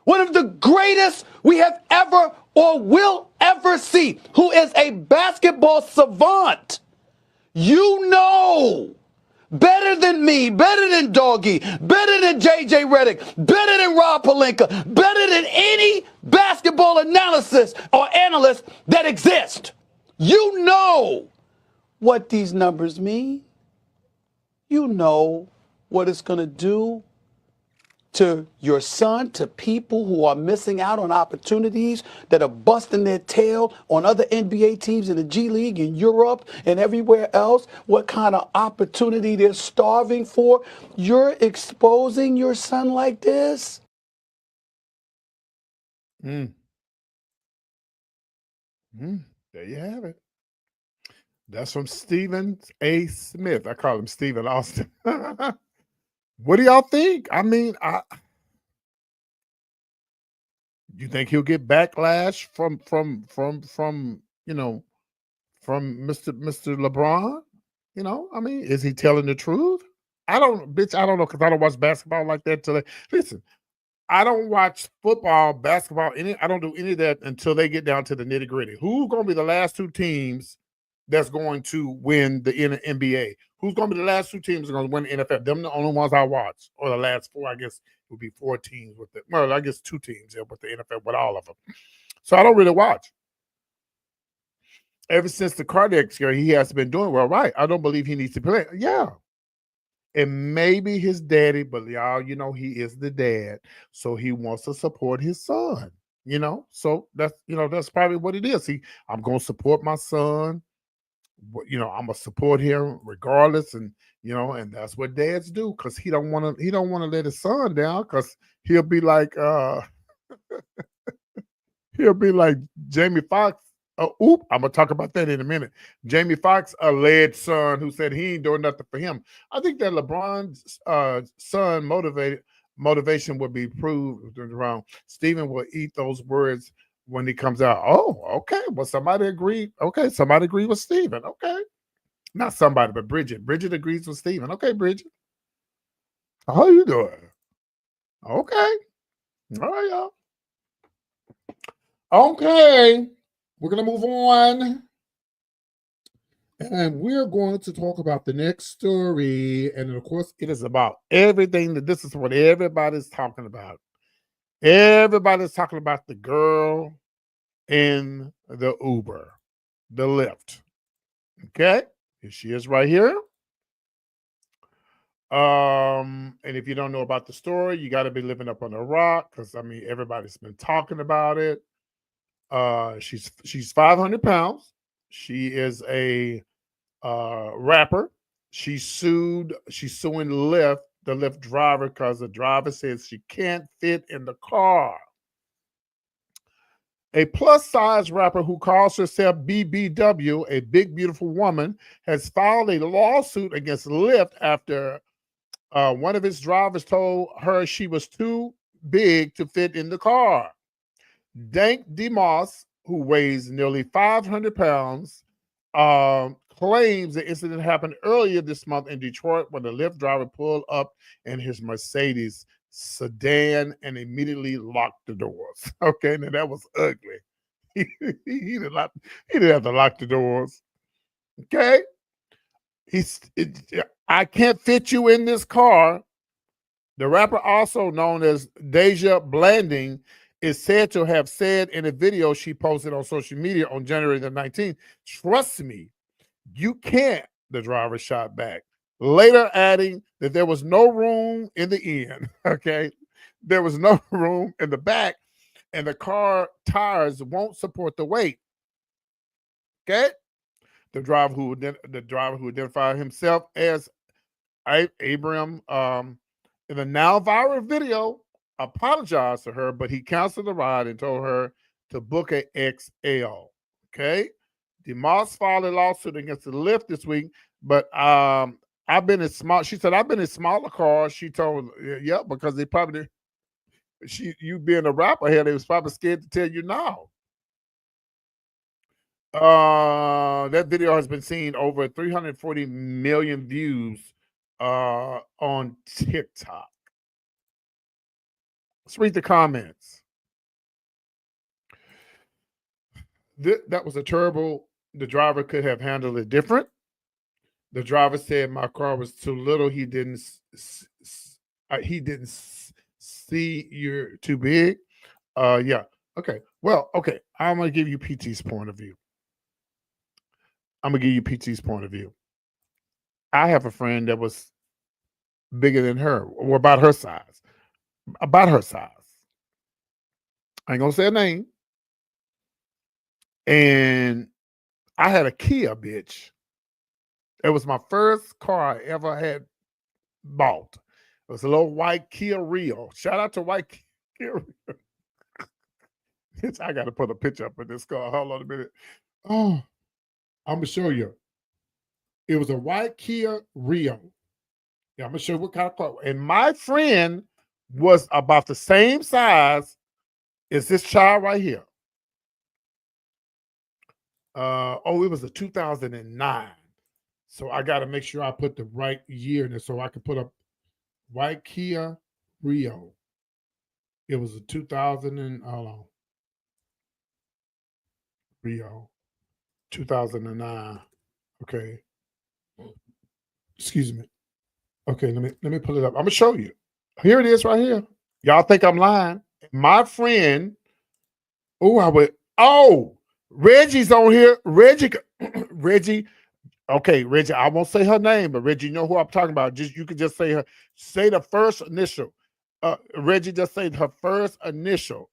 one of the greatest we have ever or will ever see, who is a basketball savant. You know, better than me, better than Doggy, better than JJ Redick, better than Rob Pelinka, better than any basketball analysis or analyst that exists. You know what these numbers mean. You know what it's going to do to your son, to people who are missing out on opportunities, that are busting their tail on other NBA teams in the G League, in Europe, and everywhere else, what kind of opportunity they're starving for. You're exposing your son like this? There you have it. That's from Stephen A. Smith. I call him Stephen Austin. What do y'all think? I mean, you think he'll get backlash from Mr. LeBron? You know, I mean, is he telling the truth? I don't know, because I don't watch basketball like that till listen. I don't watch football, basketball, I don't do any of that until they get down to the nitty-gritty. Who's going to be the last 2 teams that's going to win the NBA? Who's going to be the last 2 teams that are going to win the NFL? Them the only ones I watch, or the last 4. I guess it would be 4 teams with it. Well, I guess 2 teams with the NFL, with all of them. So I don't really watch. Ever since the cardiac scare, he has been doing well. Right? I don't believe he needs to play. Yeah. And maybe his daddy, but y'all, you know, he is the dad, so he wants to support his son. You know, so that's probably what it is. I'm gonna support my son. You know, I'm gonna support him regardless, and and that's what dads do, because he don't want to let his son down, because he'll be like Jamie Foxx. I'm gonna talk about that in a minute. Jamie Foxx alleged son who said he ain't doing nothing for him. I think that LeBron's son motivation would be proved wrong. Stephen will eat those words when he comes out. Oh, okay. Well, somebody agreed. Okay, somebody agreed with Stephen. Okay, not somebody, but Bridget. Bridget agrees with Stephen. Okay, Bridget, how you doing? Okay, all right, y'all. Okay. We're going to move on, and we're going to talk about the next story. And of course, it is about everything this is what everybody's talking about. Everybody's talking about the girl in the Uber, the Lyft. Okay, here she is right here. And if you don't know about the story, you got to be living up on a rock, because I mean, everybody's been talking about it. She's 500 pounds. She is a rapper. She's suing Lyft, the Lyft driver, because the driver says she can't fit in the car. A plus-size rapper who calls herself BBW, a big beautiful woman, has filed a lawsuit against Lyft after one of its drivers told her she was too big to fit in the car. Dank DeMoss, who weighs nearly 500 pounds, claims the incident happened earlier this month in Detroit when the Lyft driver pulled up in his Mercedes sedan and immediately locked the doors. Okay, now that was ugly. He didn't have to lock the doors. Okay, I can't fit you in this car. The rapper, also known as Deja Blanding, is said to have said in a video she posted on social media on January the 19th, "Trust me, you can't," the driver shot back, later adding that there was no room in the end. Okay, there was no room in the back, and the car tires won't support the weight. Okay, the driver who identified himself as Abram in the now viral video apologized to her, but he canceled the ride and told her to book a XL. Okay, DeMoss filed a lawsuit against the Lyft this week, but I've been in small. She said I've been in smaller cars. She told, yeah, because they probably you being a rapper here, they was probably scared to tell you no. That video has been seen over 340 million views on TikTok. Let's read the comments. That was a terrible. The driver could have handled it different. The driver said my car was too little. He didn't see you're too big. Yeah. Okay. Well, okay. I'm gonna give you PT's point of view. I have a friend that was bigger than her, or about her size. I ain't gonna say a name. And I had a Kia, bitch. It was my first car I ever had bought. It was a little white Kia Rio. Shout out to white Kia Rio. I got to put a picture up of this car. Hold on a minute. Oh, I'm gonna show you. It was a white Kia Rio. Yeah, I'm gonna show you what kind of car. And my friend was about the same size as this child right here. It was a 2009. So I got to make sure I put the right year in there so I can put up white Kia Rio. It was a 2000 and hold on. Rio 2009. Okay. Excuse me. Okay, let me pull it up. I'm gonna show you. Here it is right here. Y'all think I'm lying? My friend. Reggie's on here. Reggie. Okay, Reggie. I won't say her name, but Reggie, you know who I'm talking about. You can just say her. Say the first initial. Reggie, just say her first initial.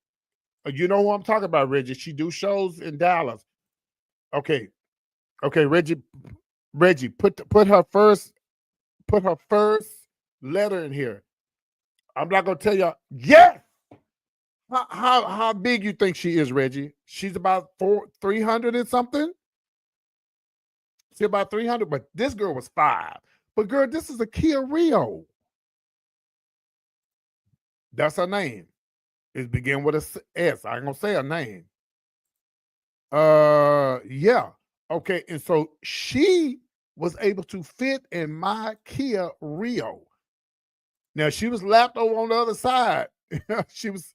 You know who I'm talking about, Reggie. She do shows in Dallas. Okay, Reggie, put her first letter in here. I'm not gonna tell y'all. Yes. How big you think she is, Reggie? She's about 300 and something. She's about 300, but this girl was 5. But girl, this is a Kia Rio. That's her name. It begin with a S. I ain't gonna say her name. Yeah. Okay, and so she was able to fit in my Kia Rio. Now she was lapped over on the other side. she was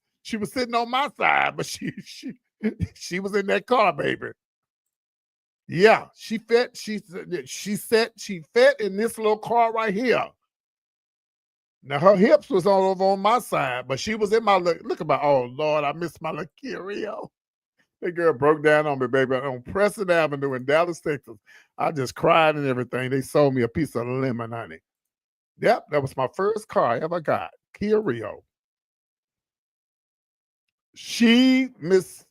sitting on my side, but she was in that car, baby. Yeah, she fit. She fit in this little car right here. Now her hips was all over on my side, but she was in my look about. Oh Lord, I missed my little Kia Rio. That girl broke down on me, baby, on Preston Avenue in Dallas, Texas. I just cried and everything. They sold me a piece of lemon, honey. Yep, that was my first car I ever got, Kia Rio. She, Miss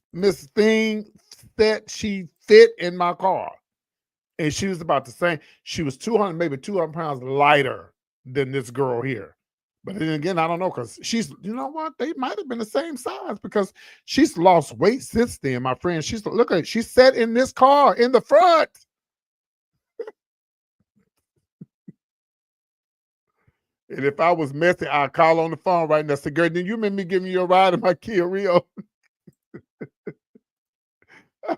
Thing, said she fit in my car. And she was about the same. She was 200, maybe 200 pounds lighter than this girl here. But then again, I don't know, because she's, you know what? They might have been the same size because she's lost weight since then, my friend. Look at it. She sat in this car in the front. And if I was messy, I'd call on the phone right now. Say, girl, did you remember me giving you a ride in my Kia Rio?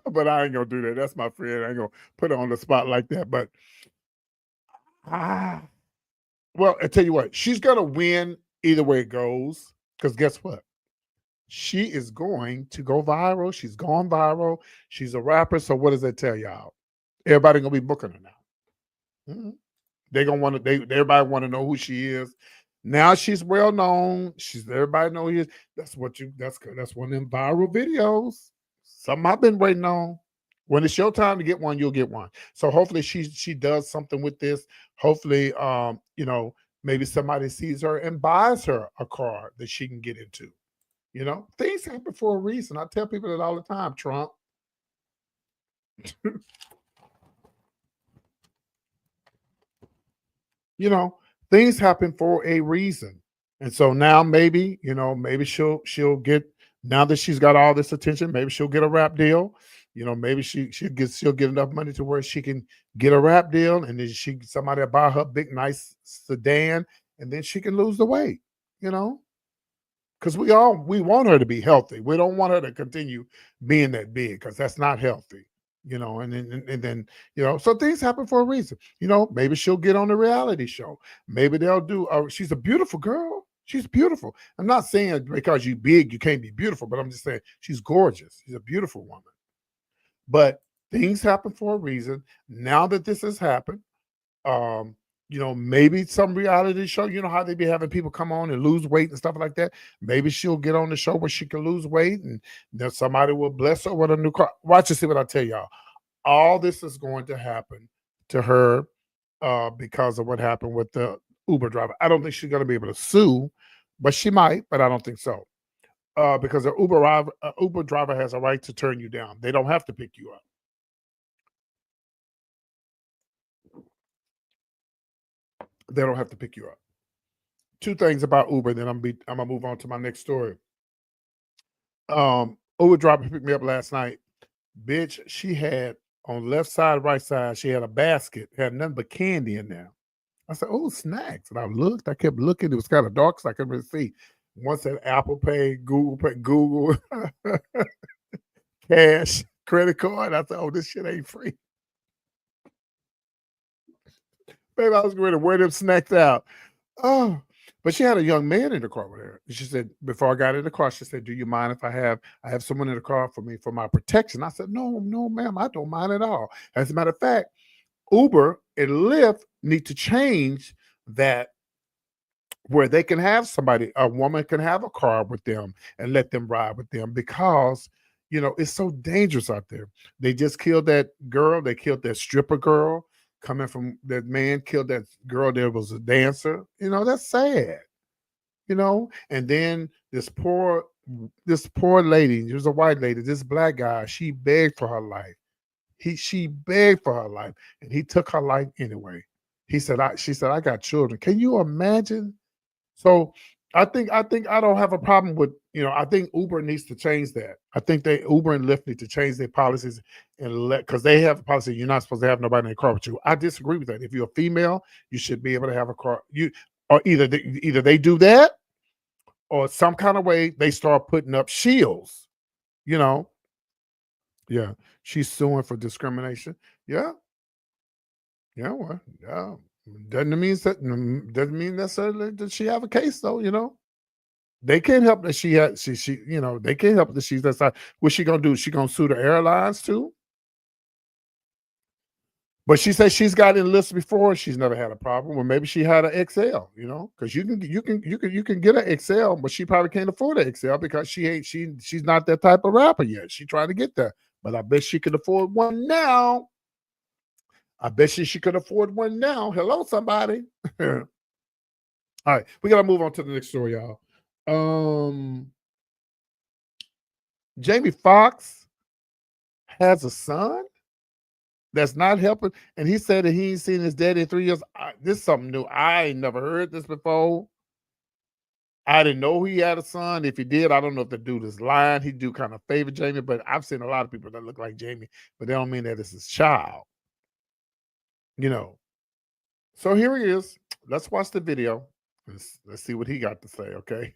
But I ain't gonna do that. That's my friend. I ain't gonna put her on the spot like that. But well, I tell you what, she's gonna win either way it goes, because guess what? She is going to go viral. She's gone viral. She's a rapper. So what does that tell y'all? Everybody gonna be booking her now. They gonna want to. Everybody want to know who she is. Now she's well known. Everybody know who is. That's one of them viral videos. Something I've been waiting on. When it's your time to get one, you'll get one. So hopefully she does something with this. Hopefully, maybe somebody sees her and buys her a car that she can get into. Things happen for a reason. I tell people that all the time, Trump. Things happen for a reason. And so now maybe she'll get, now that she's got all this attention, maybe she'll get a rap deal. Maybe she'll get enough money to where she can get a rap deal, and then somebody will buy her big nice sedan, and then she can lose the weight, because we want her to be healthy. We don't want her to continue being that big, because that's not healthy. And then so things happen for a reason. Maybe she'll get on a reality show. Maybe they'll do. She's a beautiful girl. She's beautiful. I'm not saying because you're big you can't be beautiful, but I'm just saying she's gorgeous. She's a beautiful woman. But things happen for a reason. Now that this has happened, maybe some reality show. How they be having people come on and lose weight and stuff like that. Maybe she'll get on the show where she can lose weight, and then somebody will bless her with a new car. Watch and see what I tell y'all. All this is going to happen to her because of what happened with the Uber driver. I don't think she's going to be able to sue, but she might. But I don't think so. Because an Uber driver has a right to turn you down. They don't have to pick you up. They don't have to pick you up. Two things about Uber, then I'm gonna move on to my next story. Uber driver picked me up last night. Bitch, she had on left side, right side, she had a basket, had nothing but candy in there. I said, "Oh, snacks." And I kept looking. It was kind of dark, so I couldn't really see. One said Apple Pay, Google Pay, Google Cash, credit card. I said, "Oh, this shit ain't free." Baby, I was going to wear them snacks out. Oh, but she had a young man in the car with her. She said, before I got in the car, she said, "Do you mind if I have someone in the car for me for my protection?" I said, "No, ma'am, I don't mind at all." As a matter of fact, Uber and Lyft need to change that, where they can have a woman can have a car with them and let them ride with them, because it's so dangerous out there. They just killed that girl. They killed that stripper girl. Coming from that man killed that girl that was a dancer. That's sad. And then this poor lady, she was a white lady, this black guy, she begged for her life. She begged for her life, and he took her life anyway. She said, "I got children." Can you imagine? So I think I don't have a problem with, I think Uber needs to change that. I think Uber and Lyft need to change their policies and because they have a policy, you're not supposed to have nobody in the car with you. I disagree with that. If you're a female, you should be able to have a car. Or either they do that, or some kind of way they start putting up shields. Yeah, she's suing for discrimination. Yeah, well, yeah. Doesn't mean necessarily that she have a case though. They can't help that they can't help that she's that side. What's she gonna do? She gonna sue the airlines too? But she says she's got enlisted before. She's never had a problem. Well, maybe she had an XL, because you can get an XL, but she probably can't afford an XL because she's not that type of rapper yet. She trying to get there, but I bet she could afford one now. She could afford one now. Hello, somebody. All right, we gotta move on to the next story, y'all. Jamie Foxx has a son that's not helping, and he said that he ain't seen his daddy in 3 years. This is something new. I ain't never heard this before. I didn't know he had a son. If he did, I don't know if the dude is lying. He do kind of favor Jamie, but I've seen a lot of people that look like Jamie, but they don't mean that it's his child. So here he is. Let's watch the video. Let's see what he got to say, okay?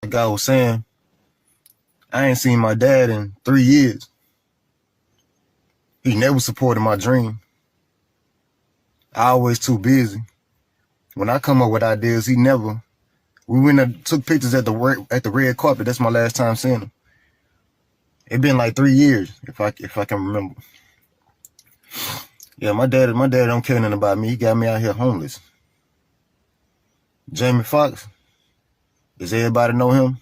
Like I was saying, I ain't seen my dad in 3 years. He never supported my dream. I always too busy. When I come up with ideas, he never. We went and took pictures at the red carpet. That's my last time seeing him. It been like 3 years, if I can remember. Yeah, my dad don't care nothing about me. He got me out here homeless. Jamie Foxx, does everybody know him?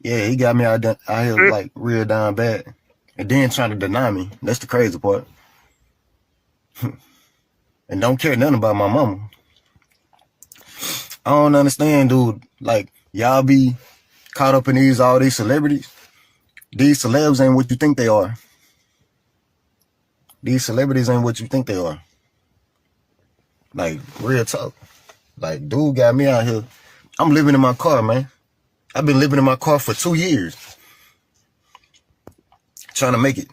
Yeah, he got me out here like real down bad. And then trying to deny me. That's the crazy part. And don't care nothing about my mama. I don't understand, dude. Like, y'all be caught up in all these celebrities. These celebs ain't what you think they are. These celebrities ain't what you think they are. Like, real talk. Like, dude got me out here. I'm living in my car, man. I've been living in my car for 2 years. Trying to make it.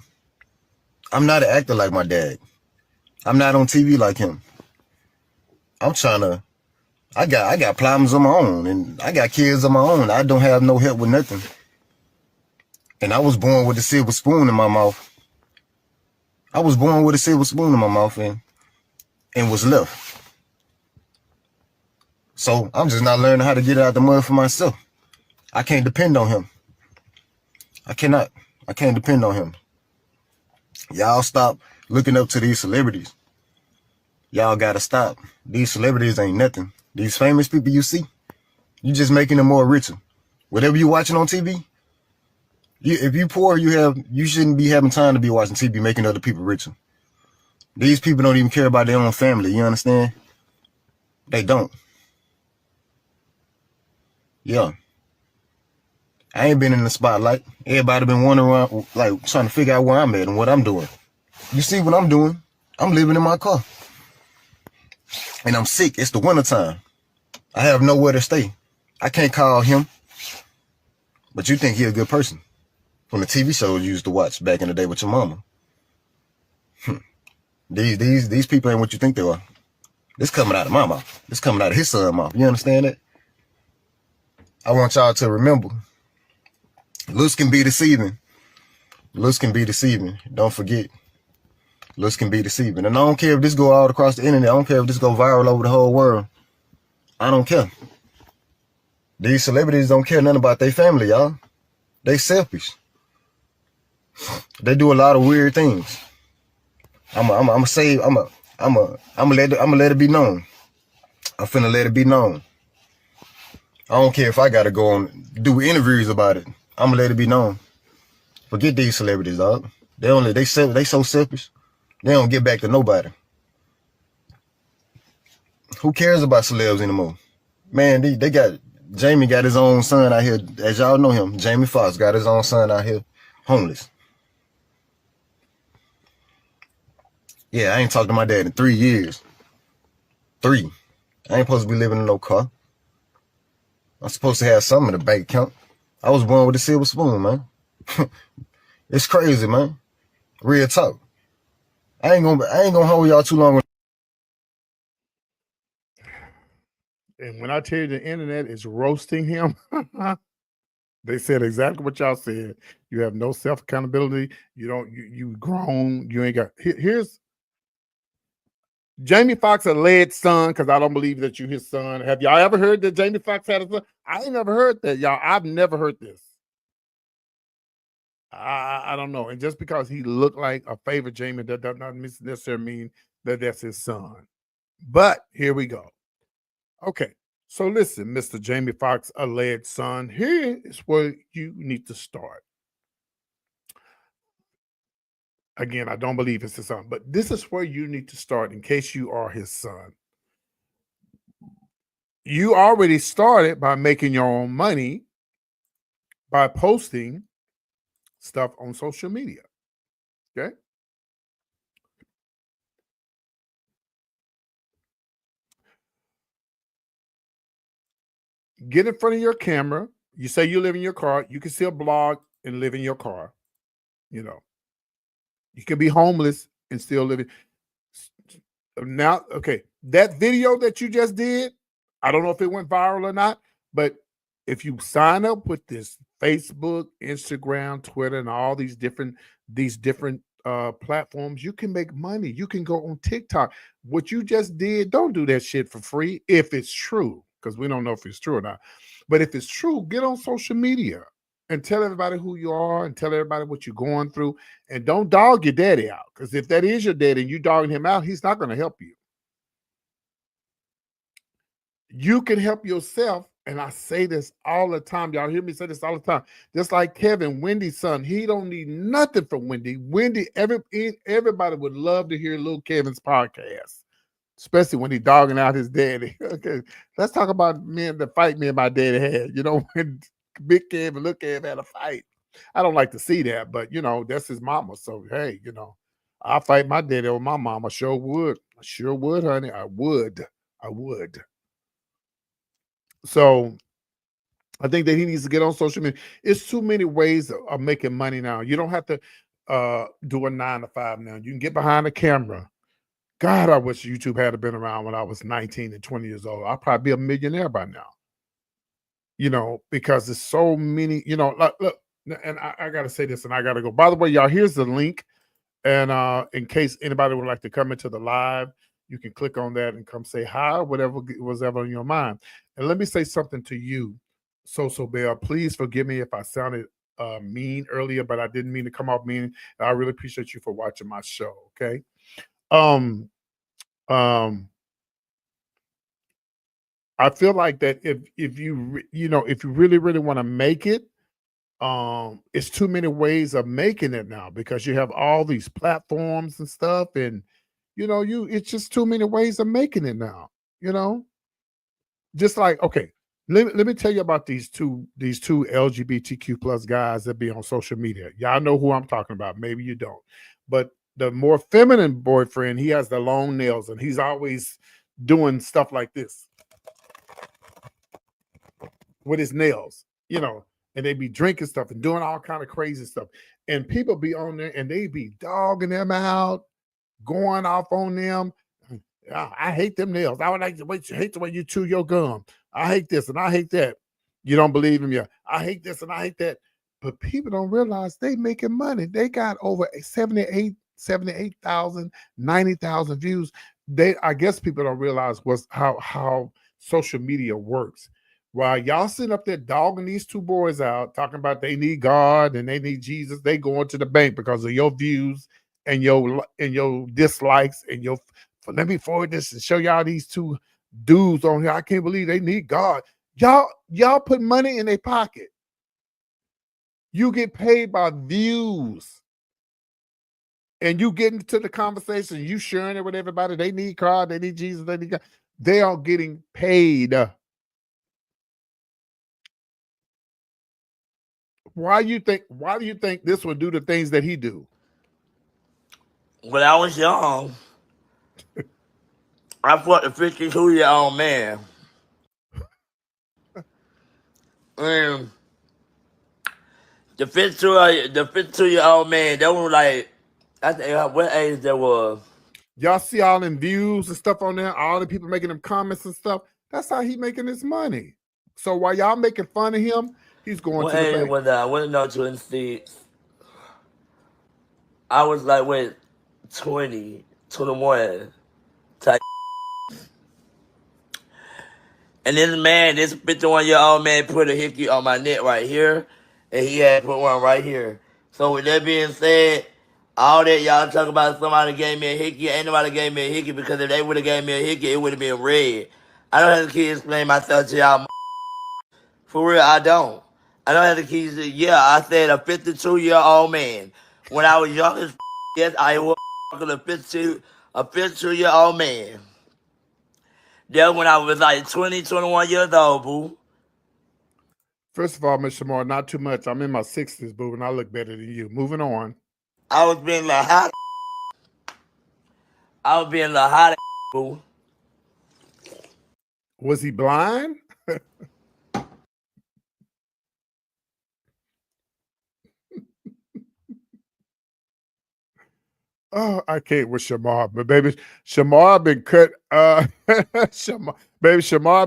I'm not an actor like my dad. I'm not on TV like him. I'm trying to. I got problems of my own, and I got kids of my own. I don't have no help with nothing. And I was born with a silver spoon in my mouth. I was born with a silver spoon in my mouth and was left. So I'm just not learning how to get out the mud for myself. I can't depend on him. I cannot. I can't depend on him. Y'all stop looking up to these celebrities. Y'all gotta stop. These celebrities ain't nothing. These famous people you see, you just making them more richer. Whatever you watching on TV, if you poor, you shouldn't be having time to be watching TV making other people richer. These people don't even care about their own family. You understand? They don't. Yeah. I ain't been in the spotlight. Everybody been wandering around, like, trying to figure out where I'm at and what I'm doing. You see what I'm doing? I'm living in my car. And I'm sick. It's the wintertime. I have nowhere to stay. I can't call him. But you think he a good person. From the TV shows you used to watch back in the day with your mama. These people ain't what you think they are. This coming out of my mouth. This coming out of his son's mouth. You understand that? I want y'all to remember. Looks can be deceiving. Looks can be deceiving. Don't forget. Looks can be deceiving. And I don't care if this go all across the internet. I don't care if this go viral over the whole world. I don't care. These celebrities don't care nothing about their family, y'all. They selfish. They do a lot of weird things. I'm gonna let it be known. I'm finna let it be known. I don't care if I gotta go on do interviews about it. I'm gonna let it be known. Forget these celebrities, dog. They so selfish. They don't get back to nobody. Who cares about celebs anymore? Man, Jamie got his own son out here. As y'all know him, Jamie Foxx got his own son out here, homeless. Yeah, I ain't talked to my dad in 3 years. 3. I ain't supposed to be living in no car. I'm supposed to have something in the bank account. I was born with a silver spoon, man. It's crazy, man. Real talk. I ain't gonna hold y'all too long. And when I tell you the internet is roasting him, they said exactly what y'all said. You have no self accountability. You grown. You ain't got. Here's Jamie Foxx alleged son, because I don't believe that you his son. Have y'all ever heard that Jamie Foxx had a son? I ain't never heard that, y'all. I've never heard this. I don't know. And just because he looked like a favorite Jamie, that does not necessarily mean that that's his son. But here we go. Okay. So listen, Mr. Jamie Foxx alleged son, here is where you need to start. Again, I don't believe it's his son, but this is where you need to start in case you are his son. You already started by making your own money by posting stuff on social media. Okay. Get in front of your camera. You say you live in your car. You can still blog and live in your car. You know, you can be homeless and still live in. Now, okay, that video that you just did, I don't know if it went viral or not, but if you sign up with this Facebook, Instagram, Twitter, and all these different platforms, you can make money. You can go on TikTok. What you just did, don't do that shit for free if it's true, because we don't know if it's true or not. But if it's true, get on social media and tell everybody who you are and tell everybody what you're going through. And don't dog your daddy out, because if that is your daddy and you dogging him out, he's not going to help you. You can help yourself. And I say this all the time. Y'all hear me say this all the time. Just like Kevin, Wendy's son, he don't need nothing from Wendy. Everybody would love to hear little Kevin's podcast, especially when he dogging out his daddy. Okay, let's talk about the fight me and my daddy had. You know, when Big Kev and Little Kev had a fight. I don't like to see that, but, you know, that's his mama. So, hey, you know, I'll fight my daddy over my mama. Sure would. I sure would, honey. I would. So I think that he needs to get on social media. It's too many ways of making money now. You don't have to do a 9 to 5 now. You can get behind the camera. God, I wish YouTube had been around when I was 19 and 20 years old. I'd probably be a millionaire by now. You know, because there's so many, you know, look, and I got to say this and I got to go. By the way, y'all, here's the link. And in case anybody would like to come into the live, you can click on that and come say hi, whatever was ever on your mind. And let me say something to you, So Bell. Please forgive me if I sounded mean earlier, but I didn't mean to come off mean. I really appreciate you for watching my show. Okay. I feel like that if you really want to make it, it's too many ways of making it now, because you have all these platforms and stuff, and it's just too many ways of making it now. Just like, okay, let me tell you about these two LGBTQ plus guys that be on social media. Y'all know who I'm talking about. Maybe you don't, but the more feminine boyfriend, he has the long nails and he's always doing stuff like this with his nails, and they be drinking stuff and doing all kind of crazy stuff. And people be on there and they be dogging them out, going off on them. Oh, I hate them nails. I would like to hate the way you chew your gum. I hate this and I hate that. You don't believe him? Yeah. I hate this and I hate that. But people don't realize they making money. They got over 78,000, 90,000 views. I guess people don't realize how social media works. While y'all sitting up there dogging these two boys out, talking about they need God and they need Jesus, they going to the bank because of your views and your dislikes and your. Let me forward this and show y'all these two dudes on here. I can't believe they need God. Y'all put money in their pocket. You get paid by views. And you get into the conversation, you sharing it with everybody. They need God, they need Jesus, they need God. They are getting paid. Why do you think this would do the things that he do? When I was young, I fought a 52-year-old man. And the 52-year-old man, they were like, I think what age they was. Y'all see all them views and stuff on there, all the people making them comments and stuff. That's how he making his money. So while y'all making fun of him, he's going What to the age bank. was I? I wasn't no 26. I was like, wait, 20, 21 type. And this 51-year-old man put a hickey on my neck right here, and he had put one right here. So with that being said, all that y'all talk about somebody gave me a hickey, ain't nobody gave me a hickey, because if they would have gave me a hickey, it would have been red. I don't have to keep explaining myself to y'all. For real, I don't. I don't have to keep saying, yeah, I said a 52-year-old man. When I was young as yes, I was a 52-year-old man. That when I was like 20, 21 years old, boo. First of all, Mr. Moore, not too much. I'm in my 60s, boo, and I look better than you. Moving on. I was being like hot. I was being like hot, boo. Was he blind? Oh, I can't with Shamar, but baby, Shamar been cut. Shamar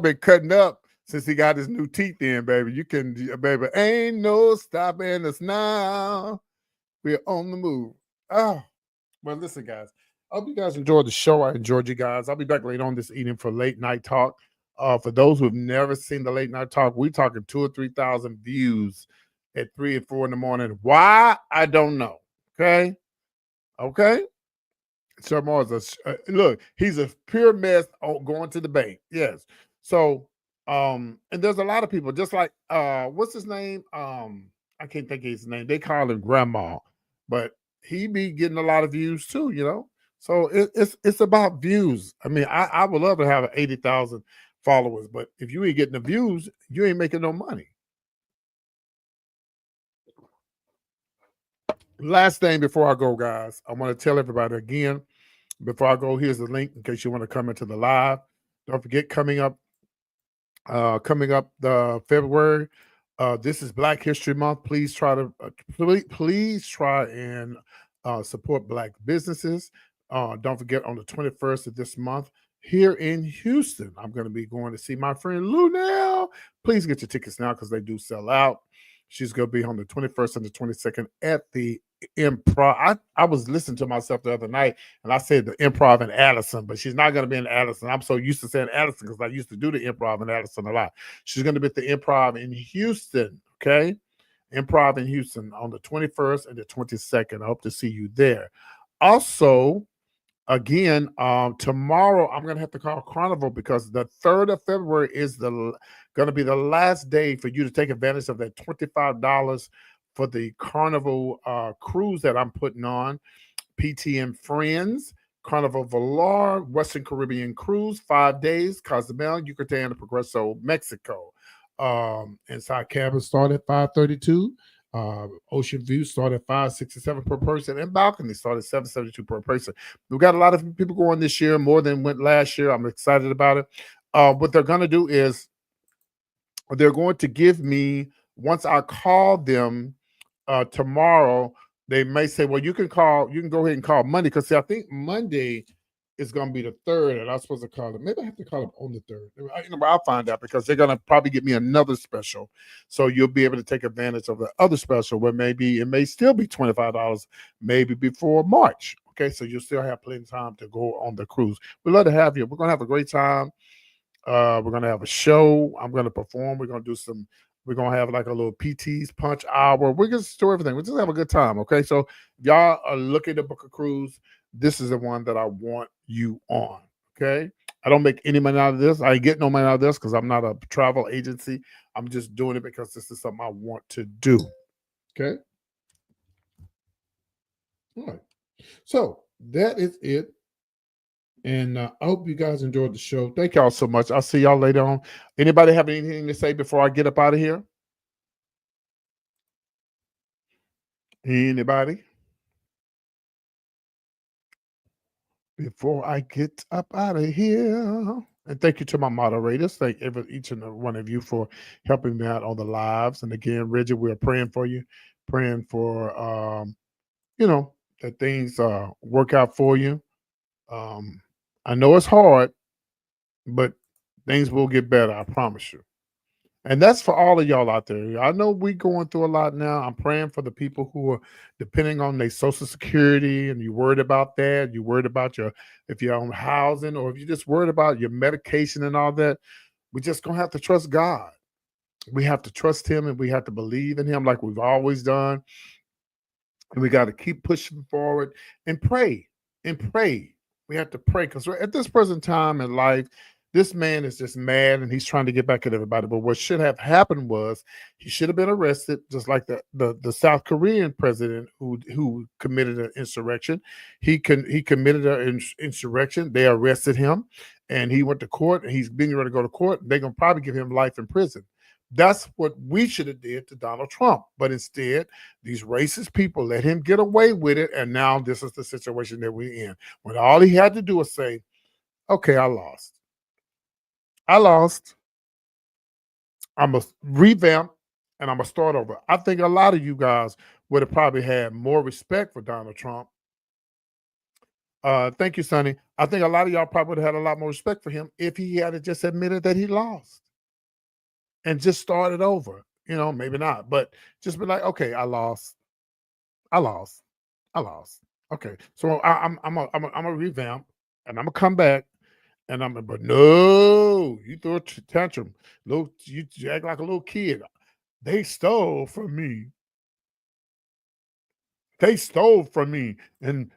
been cutting up since he got his new teeth in, baby. You can, baby, ain't no stopping us now. We're on the move. Oh, well, listen, guys. I hope you guys enjoyed the show. I enjoyed you guys. I'll be back later on this evening for late night talk. For those who have never seen the late night talk, we're talking 2,000 or 3,000 views at 3 and 4 in the morning. Why? I don't know. Okay. Okay. Sir Mars, look, he's a pure mess going to the bank. Yes. So, and there's a lot of people, just like what's his name? I can't think of his name. They call him Grandma, but he be getting a lot of views too, you know. So it's about views. I mean, I would love to have 80,000 followers, but if you ain't getting the views, you ain't making no money. Last thing before I go, guys, I want to tell everybody again. Before I go, here's the link in case you want to come into the live. Don't forget, coming up the February. This is Black History Month. Please try to please try and support Black businesses. Don't forget, on the 21st of this month here in Houston, I'm going to be going to see my friend Lou now. Please get your tickets now because they do sell out. She's going to be on the 21st and the 22nd at the Improv. I was listening to myself the other night and I said the Improv in Addison, but she's not going to be in Addison. I'm so used to saying Addison because I used to do the Improv in Addison a lot. She's going to be at the Improv in Houston, okay? Improv in Houston on the 21st and the 22nd. I hope to see you there. Also, again, tomorrow I'm going to have to call Carnival because the 3rd of February is going to be the last day for you to take advantage of that $25 for the Carnival cruise that I'm putting on. PTM Friends, Carnival Valar, Western Caribbean Cruise, 5 days, Cozumel, Yucatan, and Progreso, Mexico. Inside cabin start at $532. Ocean view start at $567 per person, and balcony start at $772 per person. We've got a lot of people going this year, more than went last year. I'm excited about it. What they're going to do is they're going to give me, once I call them tomorrow, they may say, well, you can go ahead and call Monday, because I think Monday is going to be the 3rd, and I'm supposed to call them. Maybe I have to call them on the 3rd. I'll find out, because they're going to probably give me another special, so you'll be able to take advantage of the other special, where maybe it may still be $25, maybe before March. Okay, so you'll still have plenty of time to go on the cruise. We'd love to have you. We're going to have a great time. We're going to have a show. I'm going to perform. We're going to have like a little PT's punch hour. We're going to do everything. We're just have a good time. Okay. So if y'all are looking to book a cruise, this is the one that I want you on. Okay. I don't make any money out of this. I ain't get no money out of this because I'm not a travel agency. I'm just doing it because this is something I want to do. Okay. All right. So that is it. And I hope you guys enjoyed the show. Thank y'all so much. I'll see y'all later on. Anybody have anything to say before I get up out of here? Anybody? Before I get up out of here. And thank you to my moderators. Thank each and every one of you for helping me out on the lives. And again, Reggie, we're praying for you, praying for that things work out for you. I know it's hard, but things will get better. I promise you. And that's for all of y'all out there. I know we're going through a lot now. I'm praying for the people who are depending on their Social Security, and you're worried about that. You're worried about if you're on housing, or if you're just worried about your medication and all that. We're just going to have to trust God. We have to trust him, and we have to believe in him like we've always done. And we got to keep pushing forward and pray and pray. We have to pray, because at this present time in life, this man is just mad and he's trying to get back at everybody. But what should have happened was he should have been arrested, just like the South Korean president who committed an insurrection. He committed an insurrection. They arrested him, and he went to court, and he's being ready to go to court. They're going to probably give him life in prison. That's what we should have did to Donald Trump. But instead, these racist people let him get away with it, and now this is the situation that we're in. When all he had to do was say, okay, I lost. I'm going to revamp, and I'm going to start over. I think a lot of you guys would have probably had more respect for Donald Trump. Thank you, Sonny. I think a lot of y'all probably would have had a lot more respect for him if he had just admitted that he lost and just started over. Maybe not, but just be like, okay, I lost. Okay, so I'm a revamp, and I'm gonna come back, and but no, you throw a tantrum, you act like a little kid. They stole from me. They stole from me, and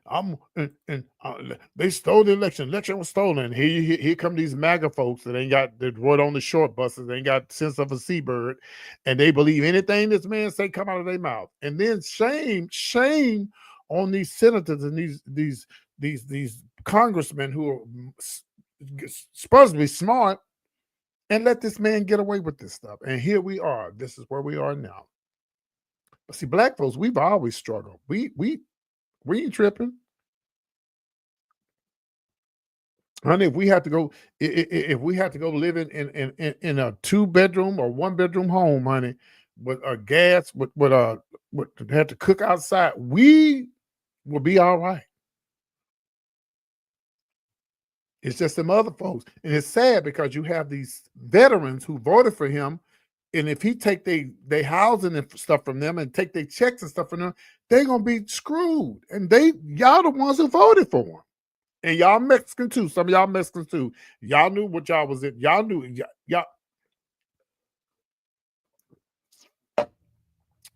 they stole the election. Election was stolen. Here come these MAGA folks that ain't got that rode on the short buses. They ain't got sense of a seabird, and they believe anything this man say come out of their mouth. And then shame on these senators and these congressmen who are supposed to be smart and let this man get away with this stuff. And here we are. This is where we are now. But see, black folks, we've always struggled. We ain't tripping. Honey, if we had to go live in a 2-bedroom or 1-bedroom home, honey, with a gas, with had to cook outside, we will be all right. It's just them other folks. And it's sad because you have these veterans who voted for him. And if he take they housing and stuff from them and take their checks and stuff from them, they're gonna be screwed. And y'all the ones who voted for him. And y'all Mexican too. Some of y'all Mexicans too. Y'all knew what y'all was in. Y'all knew y'all.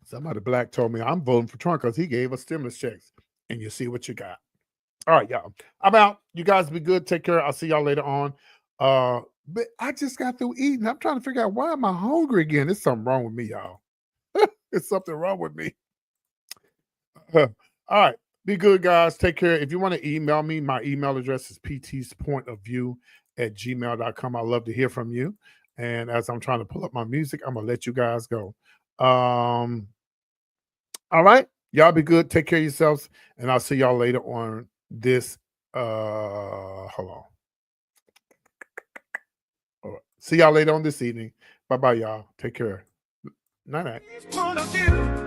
Somebody black told me I'm voting for Trump because he gave us stimulus checks. And you see what you got. All right, y'all. I'm out. You guys be good. Take care. I'll see y'all later on. But I just got through eating. I'm trying to figure out why am I hungry again? There's something wrong with me, y'all. It's something wrong with me. All right. Be good, guys. Take care. If you want to email me, my email address is ptspointofview@gmail.com. I love to hear from you. And as I'm trying to pull up my music, I'm going to let you guys go. All right. Y'all be good. Take care of yourselves. And I'll see y'all later on this. Hold on. All right. See y'all later on this evening. Bye-bye, y'all. Take care. Night-night. Point of view.